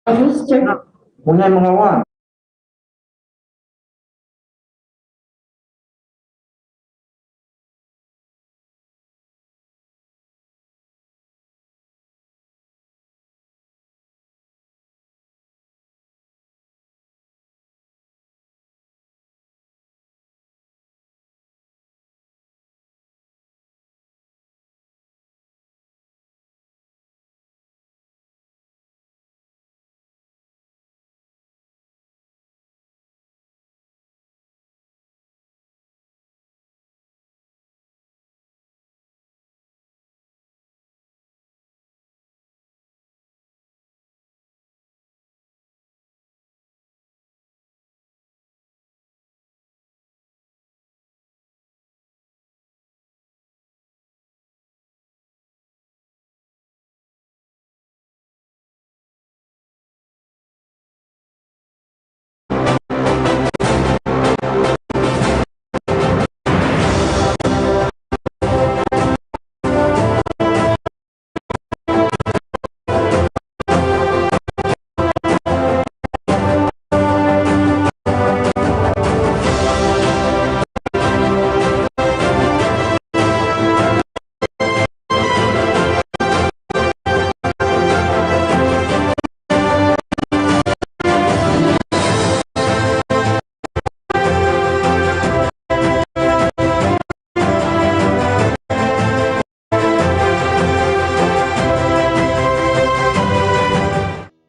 Terus cek mulai mengawal.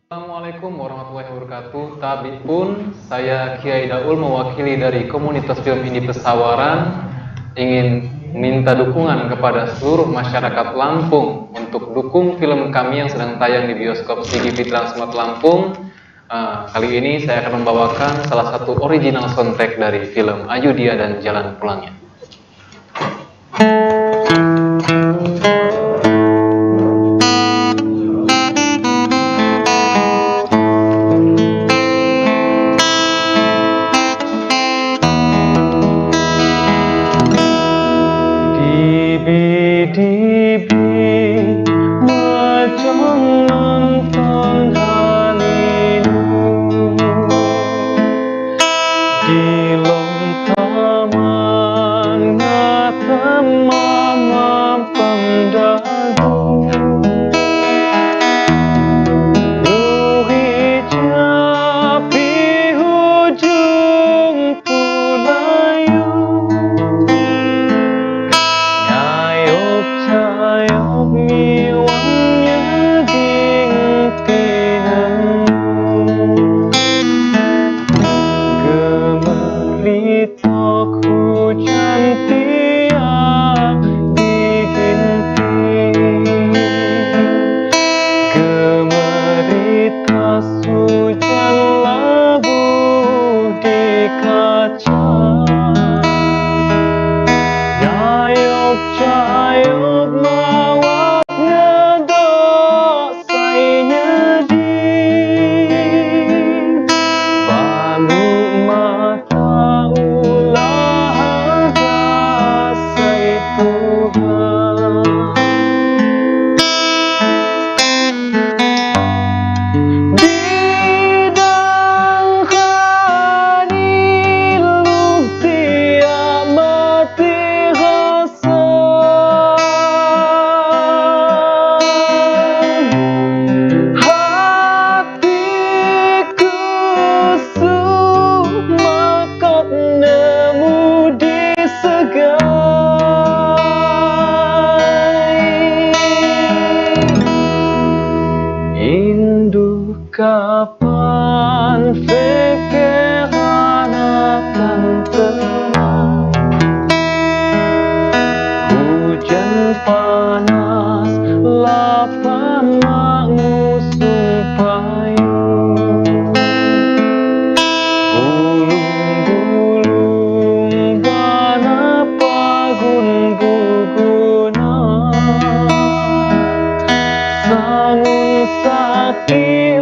Assalamualaikum warahmatullahi wabarakatuh. Tadi pun saya Kiai Daul mewakili dari komunitas film Indi Pesawaran ingin minta dukungan kepada seluruh masyarakat Lampung untuk dukung film kami yang sedang tayang di bioskop CGV Transmart Lampung. Kali ini saya akan membawakan salah satu original soundtrack dari film Ayudhya dan Jalan Pulangnya. Kapan pikiran akan tenang? Hujan panas, lapar mengusung payung. Bulung-bulung bana pagun buguna, sangun sakit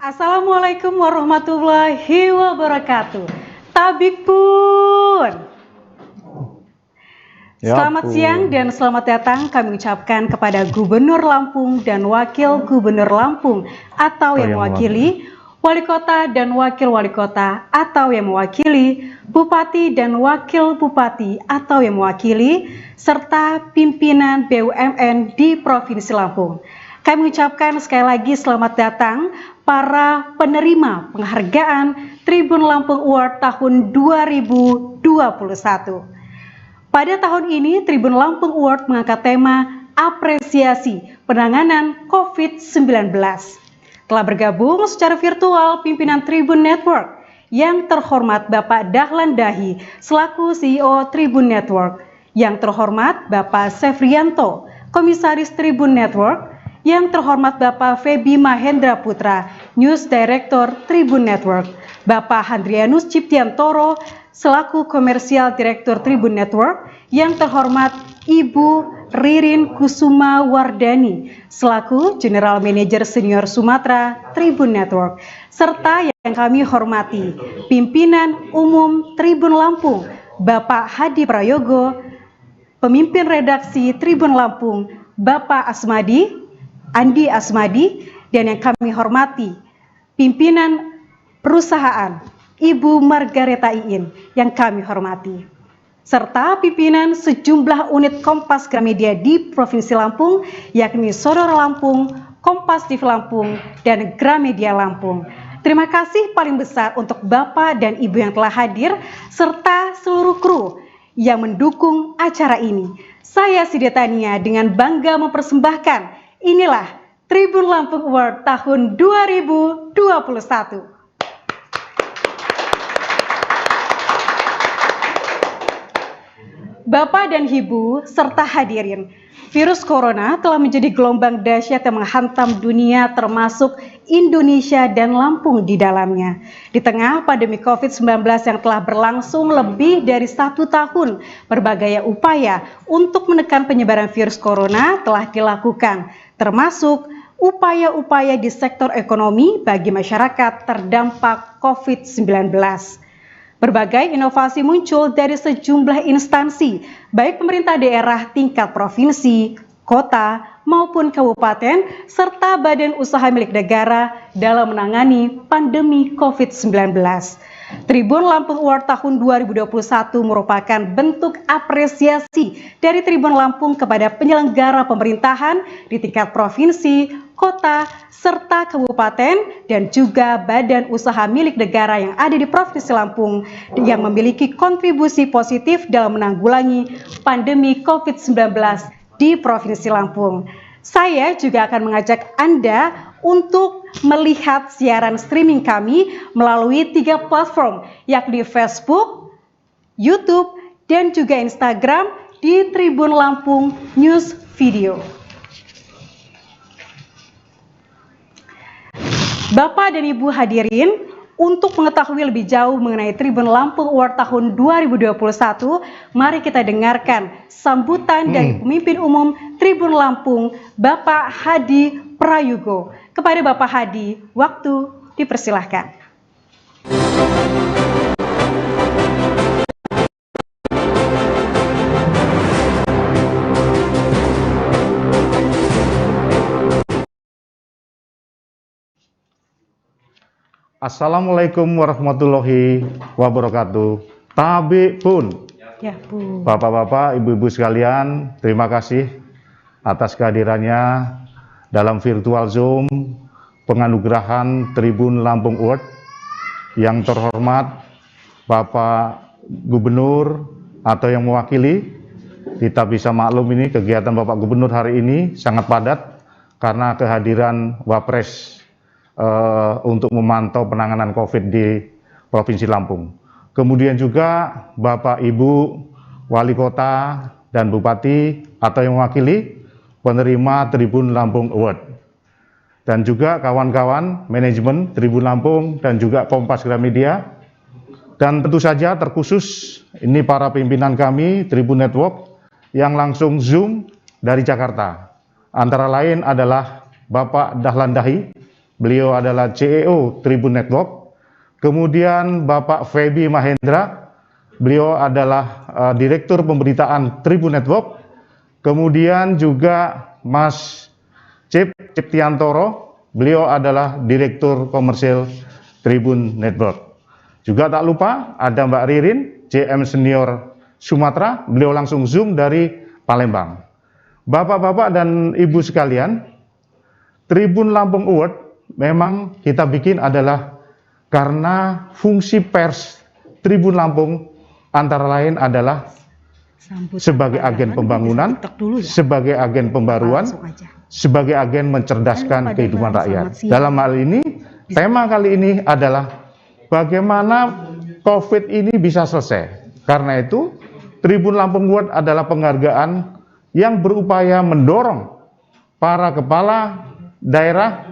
Assalamualaikum warahmatullahi wabarakatuh. Tabik pun. Selamat siang dan selamat datang kami ucapkan kepada Gubernur Lampung dan Wakil Gubernur Lampung atau yang mewakili, Wali Kota dan Wakil Wali Kota atau yang mewakili, Bupati dan Wakil Bupati atau yang mewakili, serta pimpinan BUMN di Provinsi Lampung. Kami ucapkan sekali lagi selamat datang para penerima penghargaan Tribun Lampung Award tahun 2021. Pada tahun ini Tribun Lampung Award mengangkat tema apresiasi penanganan COVID-19. Telah bergabung secara virtual pimpinan Tribun Network yang terhormat Bapak Dahlan Dahi selaku CEO Tribun Network, yang terhormat Bapak Sefrianto, Komisaris Tribun Network, yang terhormat Bapak Feby Mahendra Putra, News Director Tribun Network, Bapak Handrianus Ciptiantoro, selaku Komersial Direktur Tribun Network, yang terhormat Ibu Ririn Kusuma Wardani, selaku General Manager Senior Sumatera Tribun Network, serta yang kami hormati, Pimpinan Umum Tribun Lampung, Bapak Hadi Prayogo, Pemimpin Redaksi Tribun Lampung, Bapak Andi Asmadi, dan yang kami hormati, pimpinan perusahaan Ibu Margareta Iin yang kami hormati, serta pimpinan sejumlah unit Kompas Gramedia di Provinsi Lampung, yakni Saudara Lampung, Kompas TV Lampung, dan Gramedia Lampung. Terima kasih paling besar untuk Bapak dan Ibu yang telah hadir, serta seluruh kru yang mendukung acara ini. Saya Siti Tania dengan bangga mempersembahkan inilah Tribun Lampung Award tahun 2021. Bapak dan Ibu serta hadirin, virus corona telah menjadi gelombang dahsyat yang menghantam dunia termasuk Indonesia dan Lampung di dalamnya. Di tengah pandemi COVID-19 yang telah berlangsung lebih dari 1 tahun, berbagai upaya untuk menekan penyebaran virus corona telah dilakukan, termasuk upaya-upaya di sektor ekonomi bagi masyarakat terdampak COVID-19. Berbagai inovasi muncul dari sejumlah instansi, baik pemerintah daerah tingkat provinsi, kota, maupun kabupaten, serta badan usaha milik negara dalam menangani pandemi COVID-19. Tribun Lampung Award tahun 2021 merupakan bentuk apresiasi dari Tribun Lampung kepada penyelenggara pemerintahan di tingkat provinsi, kota, serta kabupaten, dan juga badan usaha milik negara yang ada di Provinsi Lampung yang memiliki kontribusi positif dalam menanggulangi pandemi COVID-19 di Provinsi Lampung. Saya juga akan mengajak Anda untuk melihat siaran streaming kami melalui 3 platform, yakni Facebook, YouTube, dan juga Instagram di Tribun Lampung News Video. Bapak dan Ibu hadirin, untuk mengetahui lebih jauh mengenai Tribun Lampung Award tahun 2021, mari kita dengarkan sambutan dari pemimpin umum Tribun Lampung, Bapak Hadi Prayogo. Kepada Bapak Hadi, waktu dipersilahkan. Assalamualaikum warahmatullahi wabarakatuh. Tabi pun. Ya, Bu. Bapak-bapak, ibu-ibu sekalian, terima kasih atas kehadirannya dalam virtual Zoom penganugerahan Tribun Lampung Award. Yang terhormat Bapak Gubernur atau yang mewakili, kita bisa maklum ini kegiatan Bapak Gubernur hari ini sangat padat karena kehadiran Wapres untuk memantau penanganan COVID di Provinsi Lampung. Kemudian juga Bapak Ibu Wali Kota dan Bupati atau yang mewakili penerima Tribun Lampung Award. Dan juga kawan-kawan manajemen Tribun Lampung dan juga Kompas Gramedia. Dan tentu saja terkhusus ini para pimpinan kami Tribun Network yang langsung Zoom dari Jakarta. Antara lain adalah Bapak Dahlan Dahi, beliau adalah CEO Tribun Network. Kemudian Bapak Feby Mahendra, beliau adalah Direktur Pemberitaan Tribun Network. Kemudian juga Mas Ciptiantoro, beliau adalah Direktur Komersil Tribun Network. Juga tak lupa ada Mbak Ririn, JM Senior Sumatera, beliau langsung Zoom dari Palembang. Bapak-bapak dan ibu sekalian, Tribun Lampung Award memang kita bikin adalah karena fungsi pers Tribun Lampung antara lain adalah sebagai agen pembangunan, sebagai agen pembaruan, sebagai agen mencerdaskan kehidupan rakyat. Dalam hal ini, tema kali ini adalah bagaimana COVID ini bisa selesai. Karena itu, Tribun Lampung Award adalah penghargaan yang berupaya mendorong para kepala daerah,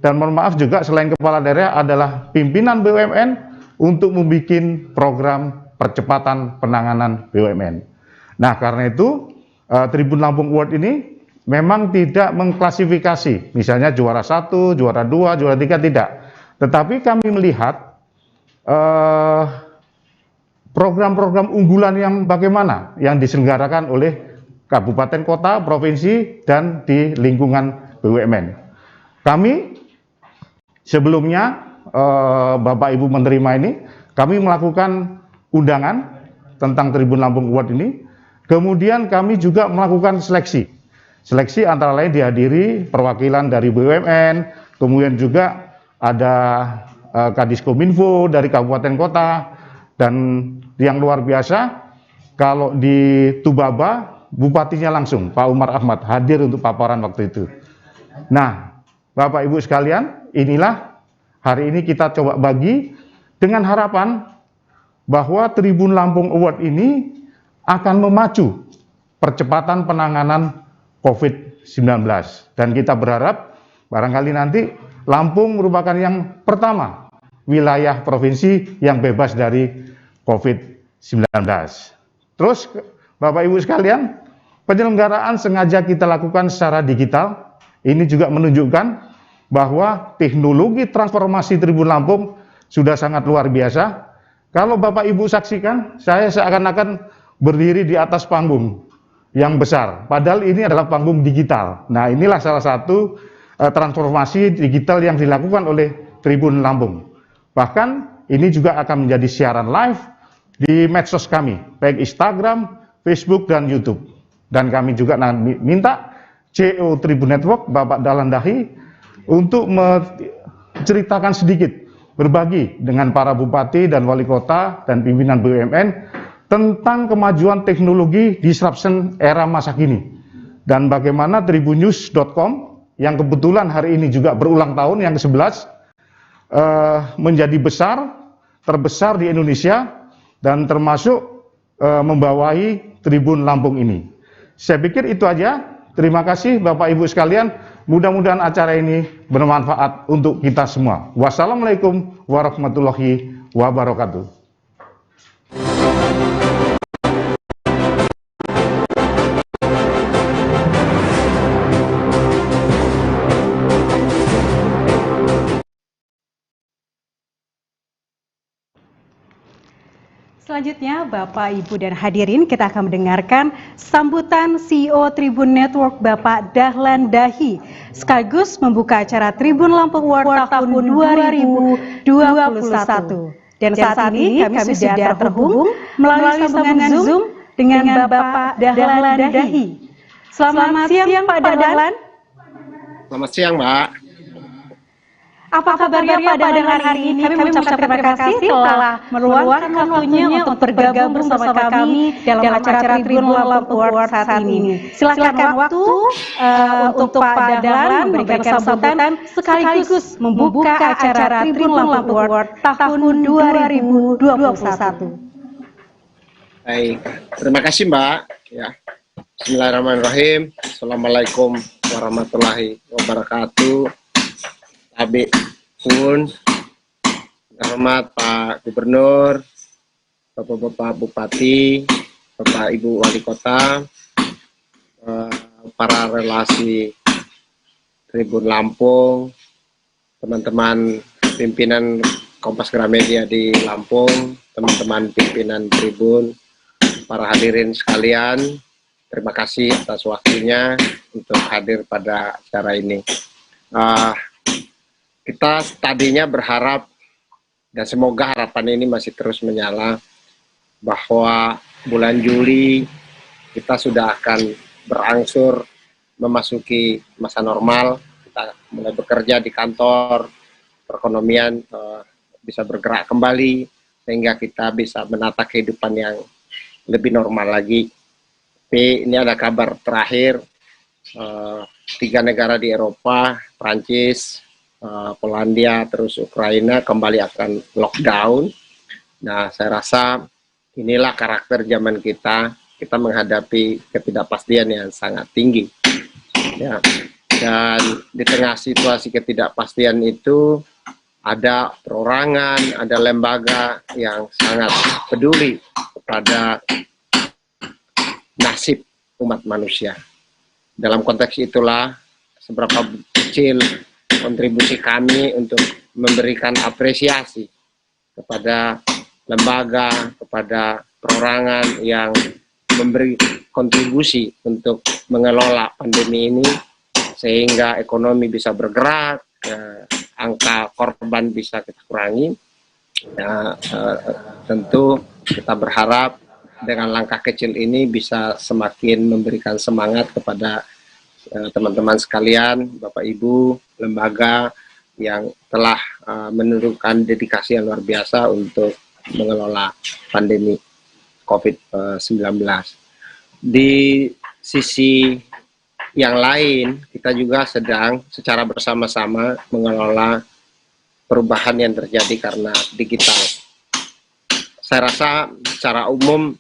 dan mohon maaf juga selain kepala daerah adalah pimpinan BUMN untuk membuat program percepatan penanganan BUMN. Nah, karena itu Tribun Lampung Award ini memang tidak mengklasifikasi, misalnya juara 1, juara 2, juara 3, tidak. Tetapi kami melihat program-program unggulan yang bagaimana yang diselenggarakan oleh kabupaten, kota, provinsi, dan di lingkungan BUMN. Kami sebelumnya, Bapak Ibu menerima ini, kami melakukan undangan tentang Tribun Lampung Award ini. Kemudian kami juga melakukan seleksi. Seleksi antara lain dihadiri perwakilan dari BUMN, kemudian juga ada Kadiskominfo dari kabupaten kota, dan yang luar biasa, kalau di Tubaba, bupatinya langsung, Pak Umar Ahmad, hadir untuk paparan waktu itu. Nah, Bapak Ibu sekalian, inilah hari ini kita coba bagi dengan harapan bahwa Tribun Lampung Award ini akan memacu percepatan penanganan COVID-19. Dan kita berharap barangkali nanti Lampung merupakan yang pertama wilayah provinsi yang bebas dari COVID-19. Terus Bapak Ibu sekalian, penyelenggaraan sengaja kita lakukan secara digital. Ini juga menunjukkan bahwa teknologi transformasi Tribun Lampung sudah sangat luar biasa. Kalau Bapak Ibu saksikan, saya seakan-akan berdiri di atas panggung yang besar. Padahal ini adalah panggung digital. Nah, inilah salah satu transformasi digital yang dilakukan oleh Tribun Lampung. Bahkan ini juga akan menjadi siaran live di medsos kami, baik Instagram, Facebook, dan YouTube. Dan kami juga minta CEO Tribun Network, Bapak Dahlan Dahi, untuk menceritakan sedikit, berbagi dengan para bupati dan wali kota dan pimpinan BUMN tentang kemajuan teknologi disruption era masa kini. Dan bagaimana tribunnews.com yang kebetulan hari ini juga berulang tahun yang ke-11 menjadi terbesar di Indonesia, dan termasuk membawahi Tribun Lampung ini. Saya pikir itu aja. Terima kasih Bapak Ibu sekalian. Mudah-mudahan acara ini bermanfaat untuk kita semua. Wassalamualaikum warahmatullahi wabarakatuh. Selanjutnya, Bapak, Ibu, dan hadirin, kita akan mendengarkan sambutan CEO Tribun Network Bapak Dahlan Dahi, sekaligus membuka acara Tribun Lampung Award tahun 2021. Dan saat ini kami sudah terhubung melalui sambungan Zoom dengan Bapak Dahlan Dahi. Selamat siang Pak Dahlan. Selamat siang, Mbak. Apa kabarnya pada hari ini? Kami mengucapkan terima kasih telah meluangkan waktunya untuk bergabung bersama kami dalam acara Tribun Lampung Award saat ini. Silakan waktu untuk Pak Dahlan memberikan sambutan sekaligus membuka acara Tribun Lampung Award tahun 2021. Baik, terima kasih Mbak. Ya. Bismillahirrahmanirrahim. Assalamualaikum warahmatullahi wabarakatuh. Habib pun, hormat Pak Gubernur, Bapak-Bapak Bupati, Bapak Ibu Wali Kota, para relasi Tribun Lampung, teman-teman pimpinan Kompas Gramedia di Lampung, teman-teman pimpinan Tribun, para hadirin sekalian, terima kasih atas waktunya untuk hadir pada acara ini. Kita tadinya berharap, dan semoga harapan ini masih terus menyala, bahwa bulan Juli kita sudah akan berangsur memasuki masa normal, kita mulai bekerja di kantor, perekonomian bisa bergerak kembali, sehingga kita bisa menata kehidupan yang lebih normal lagi. Tapi ini ada kabar terakhir, 3 negara di Eropa, Prancis, Polandia, terus Ukraina kembali akan lockdown. Nah, saya rasa inilah karakter zaman kita menghadapi ketidakpastian yang sangat tinggi. Ya. Dan di tengah situasi ketidakpastian itu ada perorangan, ada lembaga yang sangat peduli kepada nasib umat manusia. Dalam konteks itulah seberapa kecil kontribusi kami untuk memberikan apresiasi kepada lembaga, kepada perorangan yang memberi kontribusi untuk mengelola pandemi ini sehingga ekonomi bisa bergerak, angka korban bisa kita kurangi. Tentu kita berharap dengan langkah kecil ini bisa semakin memberikan semangat kepada teman-teman sekalian, Bapak Ibu, lembaga yang telah menunjukkan dedikasi yang luar biasa untuk mengelola pandemi COVID-19. Di sisi yang lain, kita juga sedang secara bersama-sama mengelola perubahan yang terjadi karena digital. Saya rasa secara umum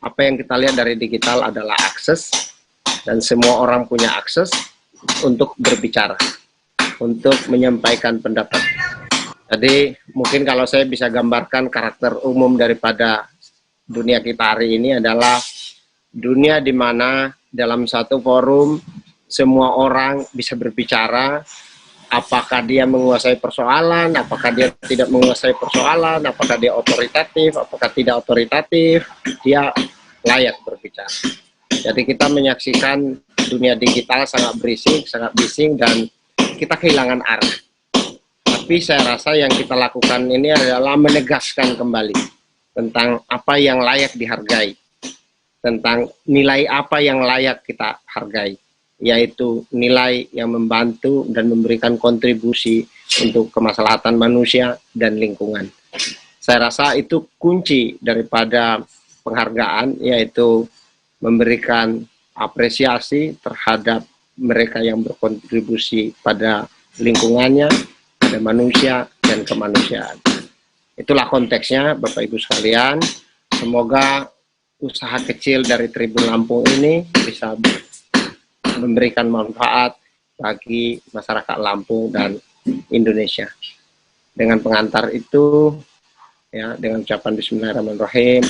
apa yang kita lihat dari digital adalah akses, dan semua orang punya akses untuk berbicara, untuk menyampaikan pendapat. Jadi mungkin kalau saya bisa gambarkan karakter umum daripada dunia kita hari ini adalah dunia di mana dalam satu forum semua orang bisa berbicara, apakah dia menguasai persoalan, apakah dia tidak menguasai persoalan, apakah dia otoritatif, apakah tidak otoritatif, dia layak berbicara. Jadi kita menyaksikan dunia digital sangat berisik, sangat bising, dan kita kehilangan arah. Tapi saya rasa yang kita lakukan ini adalah menegaskan kembali tentang apa yang layak dihargai, tentang nilai apa yang layak kita hargai, yaitu nilai yang membantu dan memberikan kontribusi untuk kemaslahatan manusia dan lingkungan. Saya rasa itu kunci daripada penghargaan, yaitu memberikan apresiasi terhadap mereka yang berkontribusi pada lingkungannya, pada manusia dan kemanusiaan. Itulah konteksnya, Bapak Ibu sekalian. Semoga usaha kecil dari Tribun Lampung ini bisa memberikan manfaat bagi masyarakat Lampung dan Indonesia. Dengan pengantar itu, ya, dengan ucapan Bismillahirrahmanirrahim,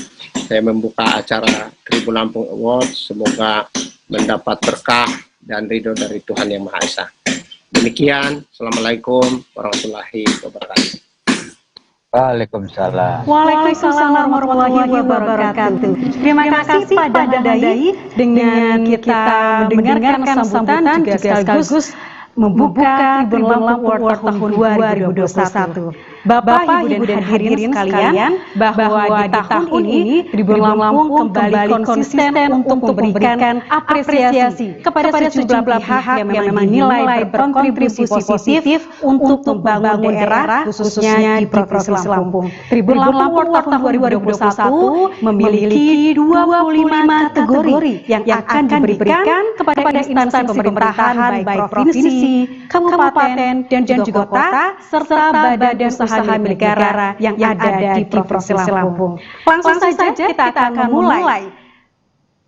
saya membuka acara Tribun Lampung Awards. Semoga mendapat berkah dan ridho dari Tuhan Yang Maha Esa. Demikian, Assalamualaikum warahmatullahi wabarakatuh. Waalaikumsalam. Waalaikumsalam warahmatullahi wabarakatuh. Terima kasih Pak Dadai dengan kita mendengarkan sambutan juga sekaligus membuka Tribun Lampung Award tahun 2021. Bapak, Ibu, dan hadirin sekalian, bahwa di tahun ini Tribun Lampung kembali konsisten untuk memberikan apresiasi kepada sejumlah pihak yang memang dinilai berkontribusi positif untuk membangun daerah, khususnya di Provinsi Lampung. Tribun Lampung Award tahun 2021 memiliki 25 kategori yang akan diberikan kepada instansi pemerintahan baik provinsi, kabupaten, dan juga kota, serta badan usaha milik negara yang ada di Provinsi Lampung. Langsung saja kita akan memulai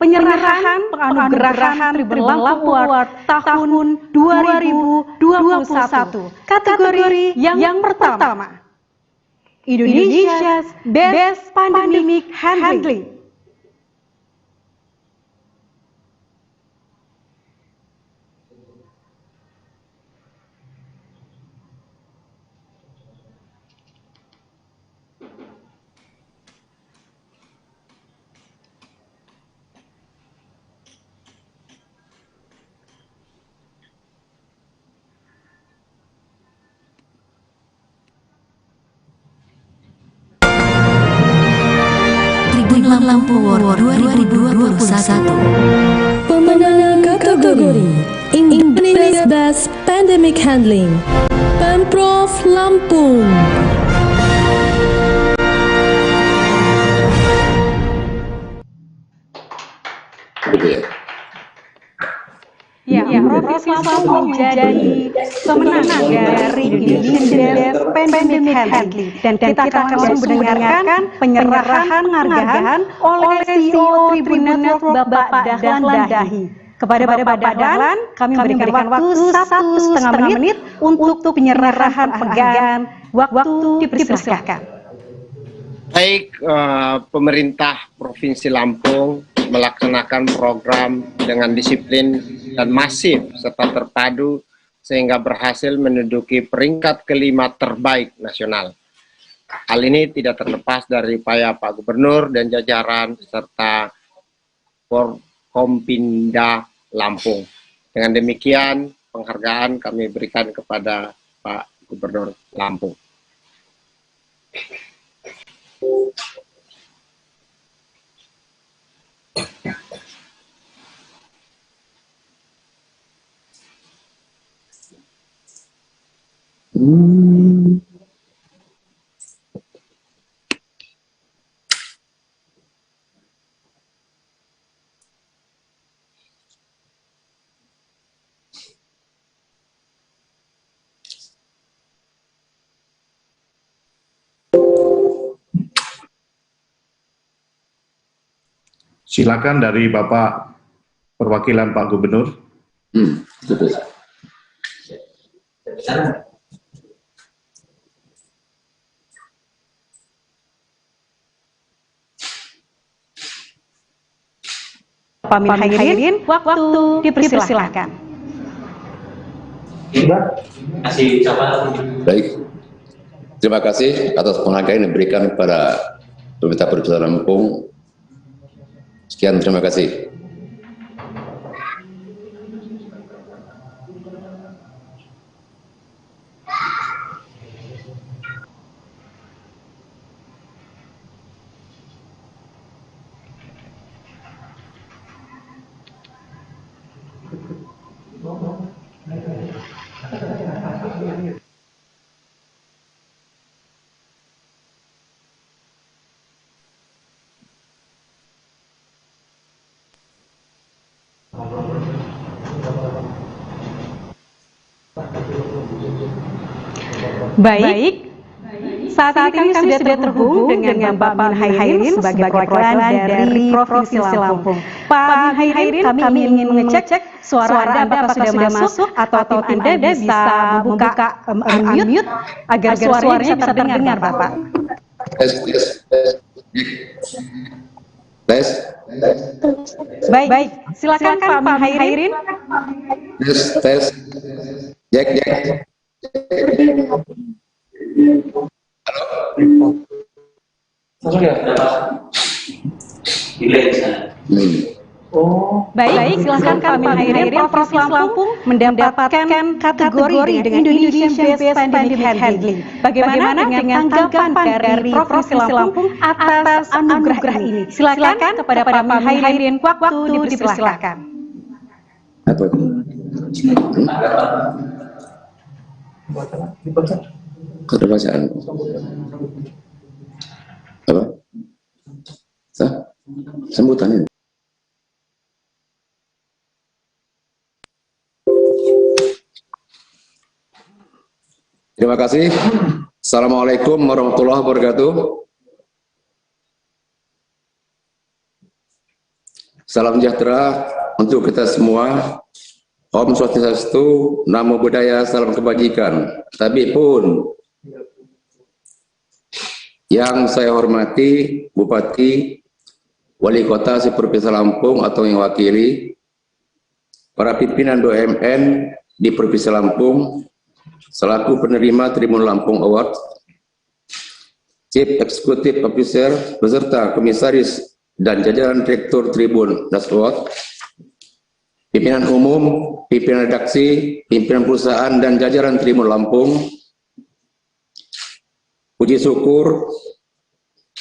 penyerahan penganugerahan Tribun Lampung Award tahun 2021. Kategori yang pertama, Indonesia's Best Pandemic Handling. Lampung Award 2021. Pemenang kategori Indonesia's Best Pandemic Handling, Pemprov Lampung. Ya, Provinsi Lampung menjadi pemenang dari Indonesia's Pandemic Handling. Dan kita akan langsung mendengarkan penyerahan penghargaan oleh CEO Tribun Network Bapak Dahlan Dahi. Kepada Bapak Dahlan, kami memberikan waktu 1,5 menit untuk penyerahan penghargaan. Waktu dipersilakan. Baik, pemerintah Provinsi Lampung melaksanakan program dengan disiplin dan masif serta terpadu sehingga berhasil menduduki peringkat kelima terbaik nasional. Hal ini tidak terlepas dari upaya Pak Gubernur dan jajaran serta Forkompinda Lampung. Dengan demikian, penghargaan kami berikan kepada Pak Gubernur Lampung. Silakan dari Bapak perwakilan Pak Gubernur. Pak Minhairin, waktu dipersilakan. Baik, terima kasih atas penghargaan yang diberikan kepada pemerintah Provinsi Lampung. Sekian, terima kasih. Baik, saat ini kami sudah terhubung dengan Bapak Minhairin sebagai perwakilan dari Provinsi Lampung. Pak Minhairin, kami ingin mengecek suara Anda apakah sudah masuk atau Anda bisa membuka unmute agar suaranya bisa terdengar, Bapak. Tes. Baik, silakan Pak Minhairin. Tes. Cek. Baik, silakan Pak Minhairin. Provinsi Lampung mendapatkan kategori dengan Indonesian Best Pandemic Handling. Bagaimana dengan tanggapan dari Provinsi Lampung atas anugerah ini? Silakan kepada Pak Minhairin, waktu dipersilakan. Apa? Kode bacaan. Apa? Sambutannya. Terima kasih. Assalamualaikum warahmatullahi wabarakatuh. Salam sejahtera untuk kita semua. Om Swastiastu, Namo Buddhaya, salam kebajikan. Tapi pun yang saya hormati Bupati, Wali Kota Provinsi Lampung atau yang wakili, para pimpinan BUMN di Provinsi Lampung, selaku penerima Tribun Lampung Award, Chief Executive Officer beserta Komisaris dan jajaran Direktur Tribun Award, pimpinan umum, pimpinan redaksi, pimpinan perusahaan dan jajaran Tribun Lampung. Puji syukur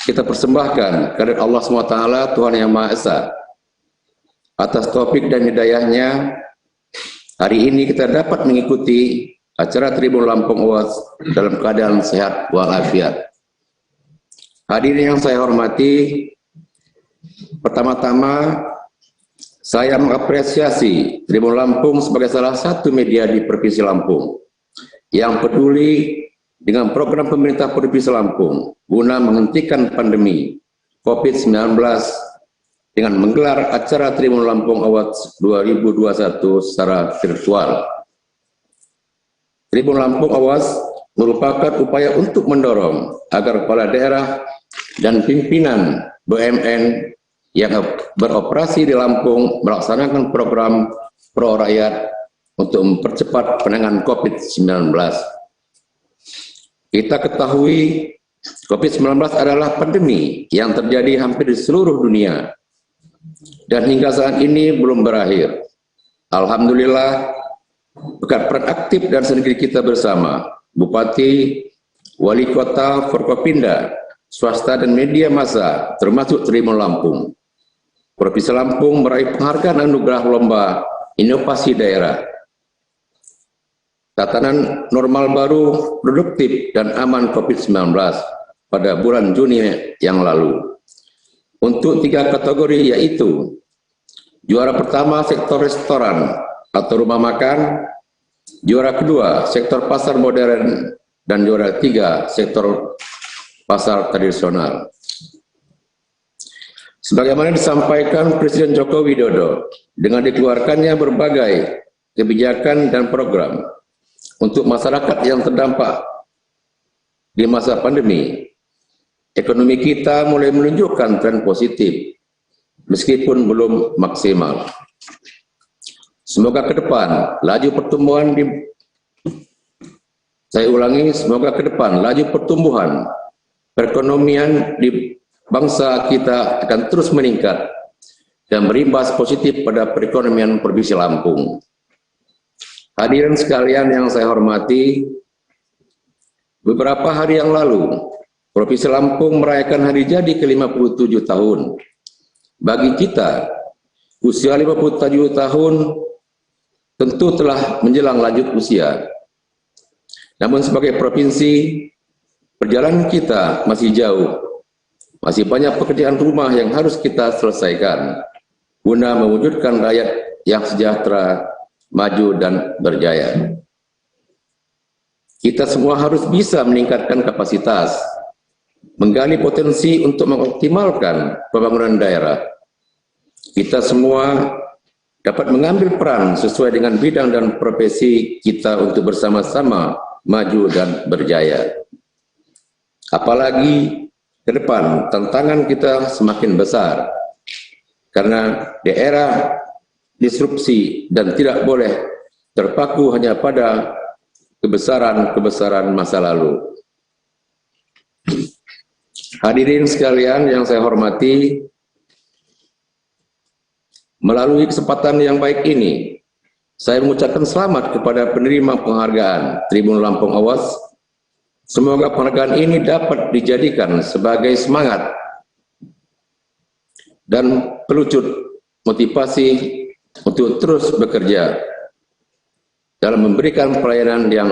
kita persembahkan kepada Allah SWT, Tuhan Yang Maha Esa. Atas taufik dan hidayahnya, hari ini kita dapat mengikuti acara Tribun Lampung Awards dalam keadaan sehat walafiat. Hadirin yang saya hormati, pertama-tama saya mengapresiasi Tribun Lampung sebagai salah satu media di Provinsi Lampung yang peduli dengan program pemerintah Provinsi Lampung guna menghentikan pandemi COVID-19 dengan menggelar acara Tribun Lampung Awards 2021 secara virtual. Tribun Lampung Awards merupakan upaya untuk mendorong agar kepala daerah dan pimpinan BUMN yang beroperasi di Lampung melaksanakan program pro rakyat untuk mempercepat penanganan COVID-19. Kita ketahui COVID-19 adalah pandemi yang terjadi hampir di seluruh dunia dan hingga saat ini belum berakhir. Alhamdulillah, berkat peran aktif dan sinergi kita bersama, Bupati, Wali Kota, Forkopimda, swasta dan media massa, termasuk Tribun Lampung, Provinsi Lampung meraih penghargaan anugerah lomba inovasi daerah. Tatanan normal baru, produktif dan aman COVID-19 pada bulan Juni yang lalu. Untuk 3 kategori yaitu juara pertama sektor restoran atau rumah makan, juara kedua sektor pasar modern, dan juara 3 sektor pasar tradisional. Sebagaimana disampaikan Presiden Joko Widodo dengan dikeluarkannya berbagai kebijakan dan program untuk masyarakat yang terdampak di masa pandemi, ekonomi kita mulai menunjukkan tren positif, meskipun belum maksimal. Semoga ke depan laju pertumbuhan semoga ke depan laju pertumbuhan perekonomian di bangsa kita akan terus meningkat dan berimbas positif pada perekonomian Provinsi Lampung. Hadirin sekalian yang saya hormati, beberapa hari yang lalu Provinsi Lampung merayakan hari jadi ke-57 tahun. Bagi kita, usia 57 tahun tentu telah menjelang lanjut usia. Namun sebagai provinsi, perjalanan kita masih jauh. Masih banyak pekerjaan rumah yang harus kita selesaikan guna mewujudkan rakyat yang sejahtera, maju dan berjaya. Kita semua harus bisa meningkatkan kapasitas, menggali potensi untuk mengoptimalkan pembangunan daerah. Kita semua dapat mengambil peran sesuai dengan bidang dan profesi kita untuk bersama-sama maju dan berjaya. Apalagi ke depan tantangan kita semakin besar karena daerah disrupsi dan tidak boleh terpaku hanya pada kebesaran masa lalu. Hadirin sekalian yang saya hormati, melalui kesempatan yang baik ini, saya mengucapkan selamat kepada penerima penghargaan Tribun Lampung Awards. Semoga penghargaan ini dapat dijadikan sebagai semangat dan pelucut motivasi untuk terus bekerja dalam memberikan pelayanan yang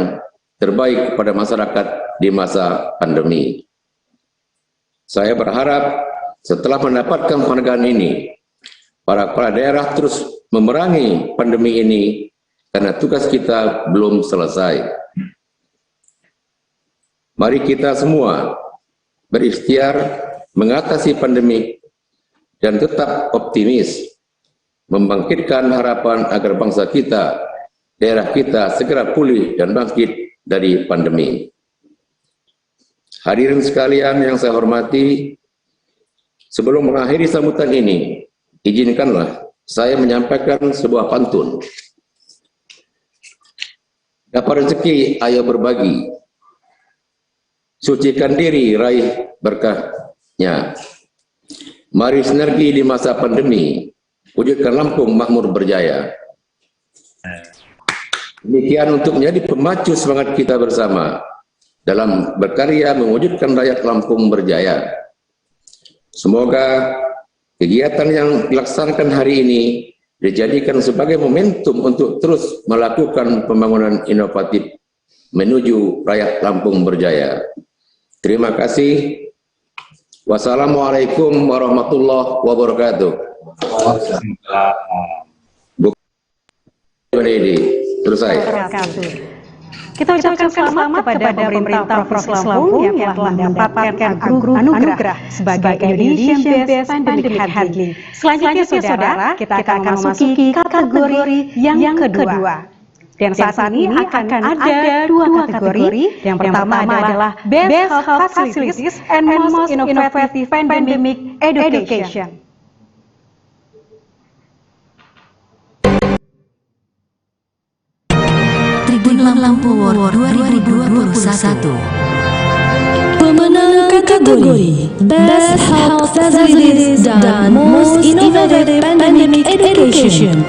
terbaik kepada masyarakat di masa pandemi. Saya berharap setelah mendapatkan penghargaan ini, para kepala daerah terus memerangi pandemi ini karena tugas kita belum selesai. Mari kita semua berikhtiar mengatasi pandemi dan tetap optimis, membangkitkan harapan agar bangsa kita, daerah kita segera pulih dan bangkit dari pandemi. Hadirin sekalian yang saya hormati, sebelum mengakhiri sambutan ini, izinkanlah saya menyampaikan sebuah pantun. Dapat rezeki, ayo berbagi. Sucikan diri, raih berkahnya. Mari sinergi di masa pandemi, wujudkan Lampung makmur berjaya. Demikian untuk menjadi pemacu semangat kita bersama dalam berkarya mewujudkan rakyat Lampung berjaya. Semoga kegiatan yang dilaksanakan hari ini dijadikan sebagai momentum untuk terus melakukan pembangunan inovatif menuju rakyat Lampung berjaya. Terima kasih. Wassalamualaikum warahmatullahi wabarakatuh. Selesai. Kita ucapkan selamat kepada pemerintah Provinsi Lampung yang telah mendapatkan anugerah sebagai Indonesian Best Pandemic Handling. Selanjutnya saudara, kita akan memasuki kategori yang kedua. Dan saat ini akan ada dua kategori. Yang pertama adalah Best Health Facilities and Most Innovative Pandemic Education. Tribun Lampung Award 2021. Pemenang kategori Best Health Facilities dan Most Innovative Pandemic Education,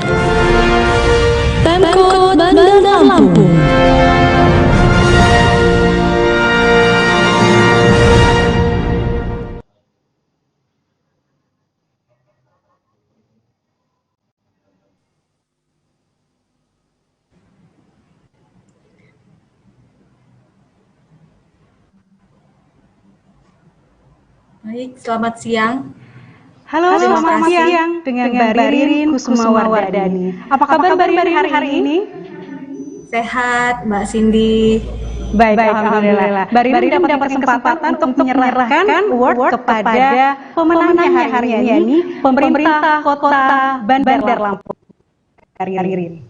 Pemkot Bandar Lampung. Baik, selamat siang. Halo, selamat siang dengan Mbak Ririn Kusumawardani. Apa kabar Mbak Ririn hari ini? Sehat, Mbak Cindy. Baik, alhamdulillah. Mbak Ririn dapat kesempatan untuk menyerahkan award kepada pemenangnya hari ini, pemerintah Kota Bandar Lampung. Ririn.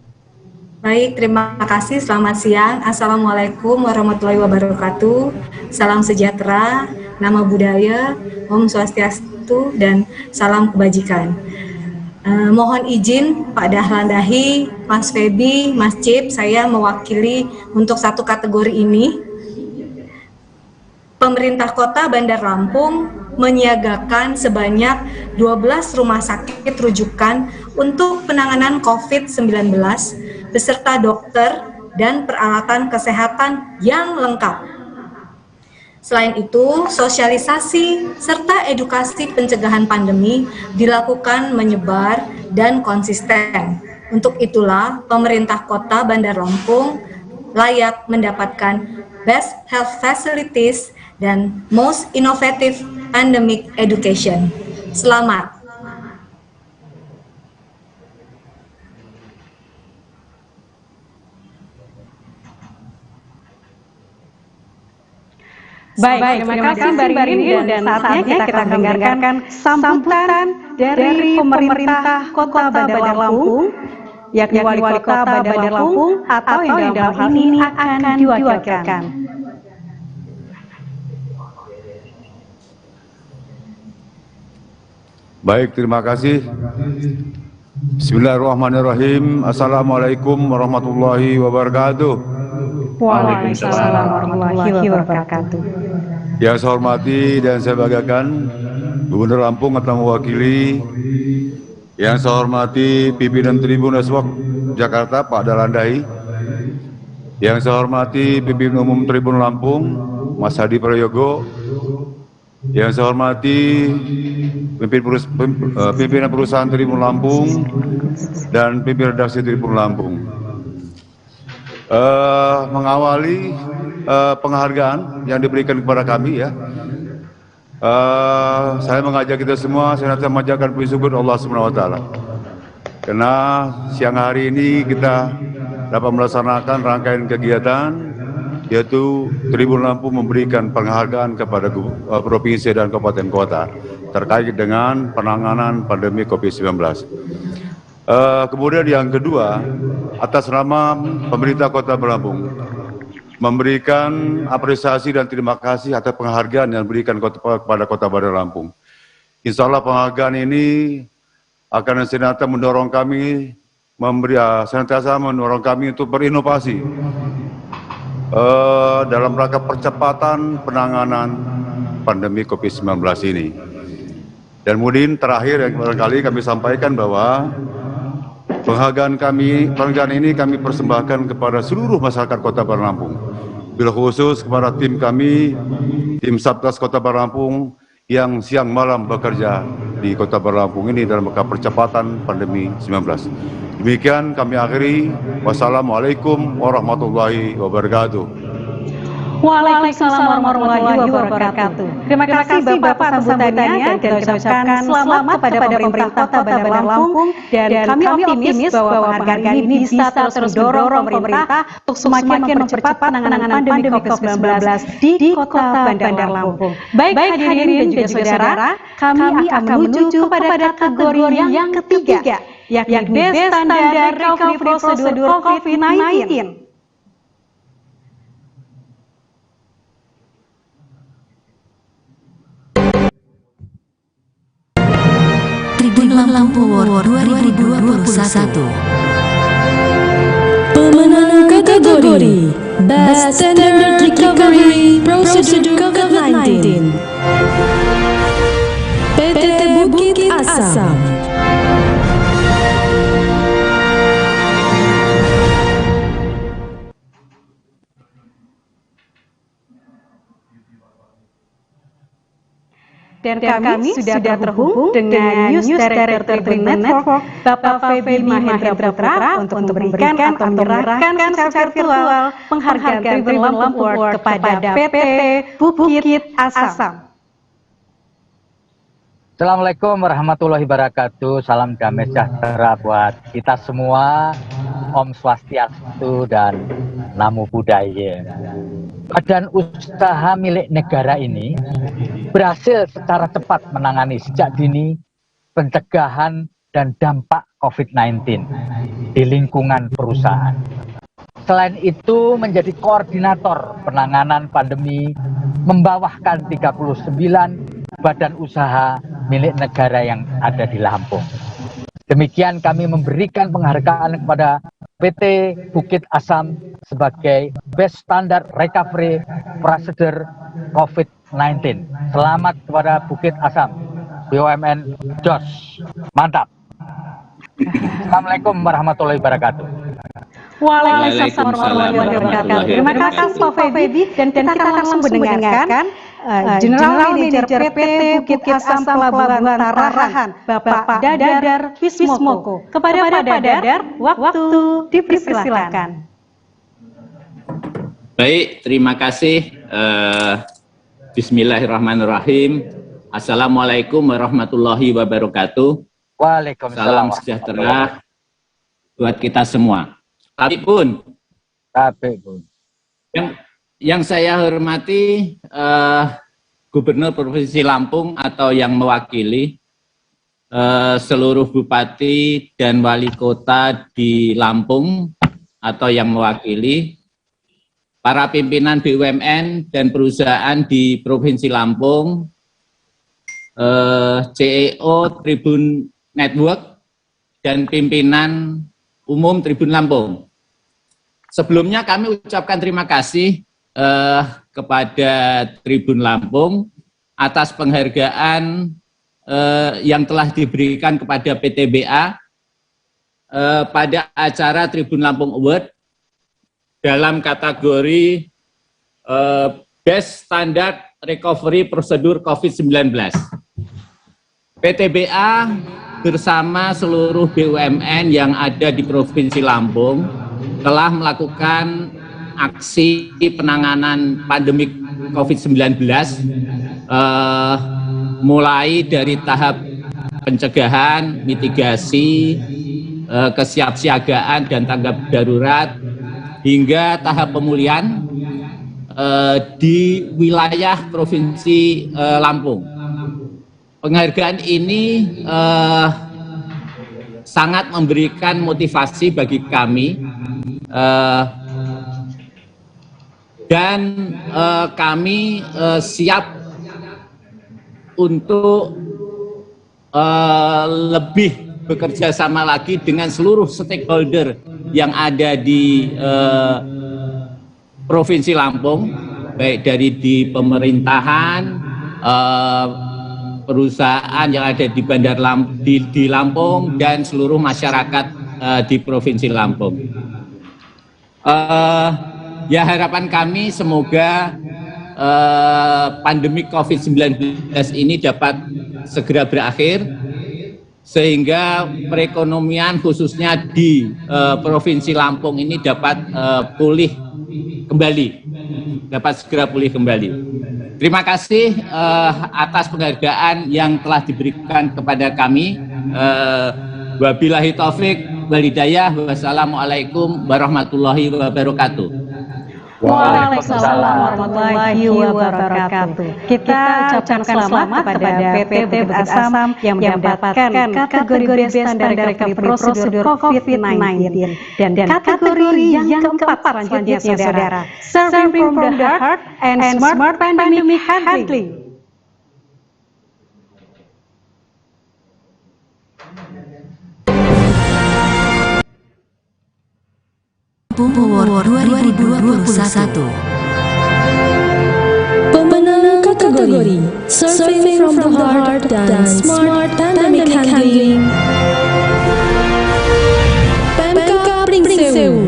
Baik, terima kasih. Selamat siang. Assalamualaikum warahmatullahi wabarakatuh. Salam sejahtera, nama budaya, Om Swastiastu, dan salam kebajikan. Mohon izin Pak Dahlan Dahi, Mas Febi, Mas Cip, saya mewakili untuk satu kategori ini. Pemerintah Kota Bandar Lampung menyiagakan sebanyak 12 rumah sakit rujukan untuk penanganan COVID-19 beserta dokter dan peralatan kesehatan yang lengkap. Selain itu, sosialisasi serta edukasi pencegahan pandemi dilakukan menyebar dan konsisten. Untuk itulah, pemerintah Kota Bandar Lampung layak mendapatkan Best Health Facilities dan Most Innovative Pandemic Education. Selamat. Baik, terima kasih Mbak Ririn, dan saatnya kita mendengarkan sambutan dari pemerintah Kota Bandar Lampung, yakni Wali Kota Bandar Lampung atau yang dalam hal ini akan diwakilkan. Baik, terima kasih. Bismillahirrahmanirrahim. Assalamualaikum warahmatullahi wabarakatuh. Waalaikumsalam warahmatullahi wabarakatuh. Yang saya hormati dan saya banggakan Gubernur Lampung atau mewakili. Yang saya hormati pimpinan Tribun Eswak Jakarta Pak Dahlan Dahi. Yang saya hormati pimpinan umum Tribun Lampung Mas Hadi Prayogo. Yang saya hormati pimpinan perusahaan Tribun Lampung dan pimpinan redaksi Tribun Lampung. Mengawali penghargaan yang diberikan kepada kami ya, saya mengajak kita semua senantiasa memanjatkan puji syukur Allah SWT, karena siang hari ini kita dapat melaksanakan rangkaian kegiatan, yaitu Tribun Lampung memberikan penghargaan kepada provinsi dan kabupaten kota terkait dengan penanganan pandemi COVID-19. Kemudian yang kedua, atas nama pemerintah Kota Bandar Lampung memberikan apresiasi dan terima kasih atas penghargaan yang diberikan kepada Kota Bandar Lampung. Insya Allah penghargaan ini akan senantiasa mendorong kami untuk berinovasi dalam rangka percepatan penanganan pandemi COVID-19 ini. Dan kemudian terakhir yang barangkali kami sampaikan bahwa penghargaan ini kami persembahkan kepada seluruh masyarakat Kota Bandar Lampung. Bila khusus kepada tim kami, tim Satgas Kota Bandar Lampung yang siang malam bekerja di Kota Baru Lampung ini dalam rangka percepatan pandemi 19. Demikian kami akhiri. Wassalamualaikum warahmatullahi wabarakatuh. Waalaikumsalam warahmatullahi wabarakatuh. Terima kasih Bapak sambutannya dan kita ucapkan selamat kepada pemerintah Kota Bandar Lampung dan kami optimis bahwa penghargaan ini bisa terus mendorong pemerintah untuk semakin mempercepat penanganan pandemi COVID-19 di Kota Bandar Lampung. Baik hadirin dan juga saudara, kami akan menuju kepada kategori yang ketiga, yakni Best Standard Recovery Procedure COVID-19. Tribun Lampung Award 2021. Pemenang kategori Best Standard Recovery Procedure COVID-19 PT Bukit Asam. Dan kami sudah terhubung dengan News Director Tribun Network, Bapak Feby Mahendra Putra, untuk memberikan atau menyerahkan secara virtual penghargaan Tribun Lampung Award kepada PT Bukit Asam. Assalamualaikum warahmatullahi wabarakatuh. Salam damai sejahtera buat kita semua. Om Swastiastu dan Namo Buddhaya. Badan usaha milik negara ini berhasil secara cepat menangani sejak dini pencegahan dan dampak COVID-19 di lingkungan perusahaan. Selain itu menjadi koordinator penanganan pandemi membawahkan 39 badan usaha milik negara yang ada di Lampung. Demikian kami memberikan penghargaan kepada PT Bukit Asam sebagai Best Standard Recovery Procedure COVID-19. Selamat kepada Bukit Asam, BUMN JOS. Mantap. Assalamualaikum warahmatullahi wabarakatuh. Waalaikumsalam warahmatullahi wabarakatuh. Terima kasih Pak Feby dan kita langsung mendengarkan General Manager PT Bukit Asam Pelabuhan Tarahan, Bapak Dadar Wismoko. Kepada Pak Dadar, waktu dipersilakan. Baik, terima kasih. Bismillahirrahmanirrahim. Assalamualaikum warahmatullahi wabarakatuh. Waalaikumsalam. Salam sejahtera buat kita semua. Tapi pun yang saya hormati Gubernur Provinsi Lampung atau yang mewakili seluruh bupati dan wali kota di Lampung atau yang mewakili para pimpinan BUMN dan perusahaan di Provinsi Lampung, CEO Tribun Network dan pimpinan umum Tribun Lampung. Sebelumnya kami ucapkan terima kasih kepada Tribun Lampung atas penghargaan yang telah diberikan kepada PTBA pada acara Tribun Lampung Award dalam kategori Best Standard Recovery Procedure COVID-19. PTBA bersama seluruh BUMN yang ada di Provinsi Lampung telah melakukan aksi penanganan pandemi COVID-19 mulai dari tahap pencegahan, mitigasi, kesiapsiagaan dan tanggap darurat hingga tahap pemulihan di wilayah Provinsi Lampung. Penghargaan ini sangat memberikan motivasi bagi kami dan kami siap untuk lebih bekerja sama lagi dengan seluruh stakeholder yang ada di Provinsi Lampung, baik dari di pemerintahan, perusahaan yang ada di di Lampung dan seluruh masyarakat di Provinsi Lampung. Ya, harapan kami semoga pandemi COVID-19 ini dapat segera berakhir, sehingga perekonomian khususnya di Provinsi Lampung ini dapat pulih kembali, dapat segera pulih kembali. Terima kasih atas penghargaan yang telah diberikan kepada kami. Wabillahi taufik wal hidayah. Wassalamualaikum warahmatullahi wabarakatuh. Waalaikumsalam warahmatullahi wabarakatuh. Kita ucapkan selamat kepada PT Bukit Asam yang mendapatkan kategori Best Standard Recovery Prosedur COVID-19 dan kategori yang keempat selanjutnya saudara, Serving from the Heart and Smart Pandemic Handling. Award 2021. Pemenang kategori Surfing from the Heart dan Smart Pandemic Handling, Pemkab Pringsewu.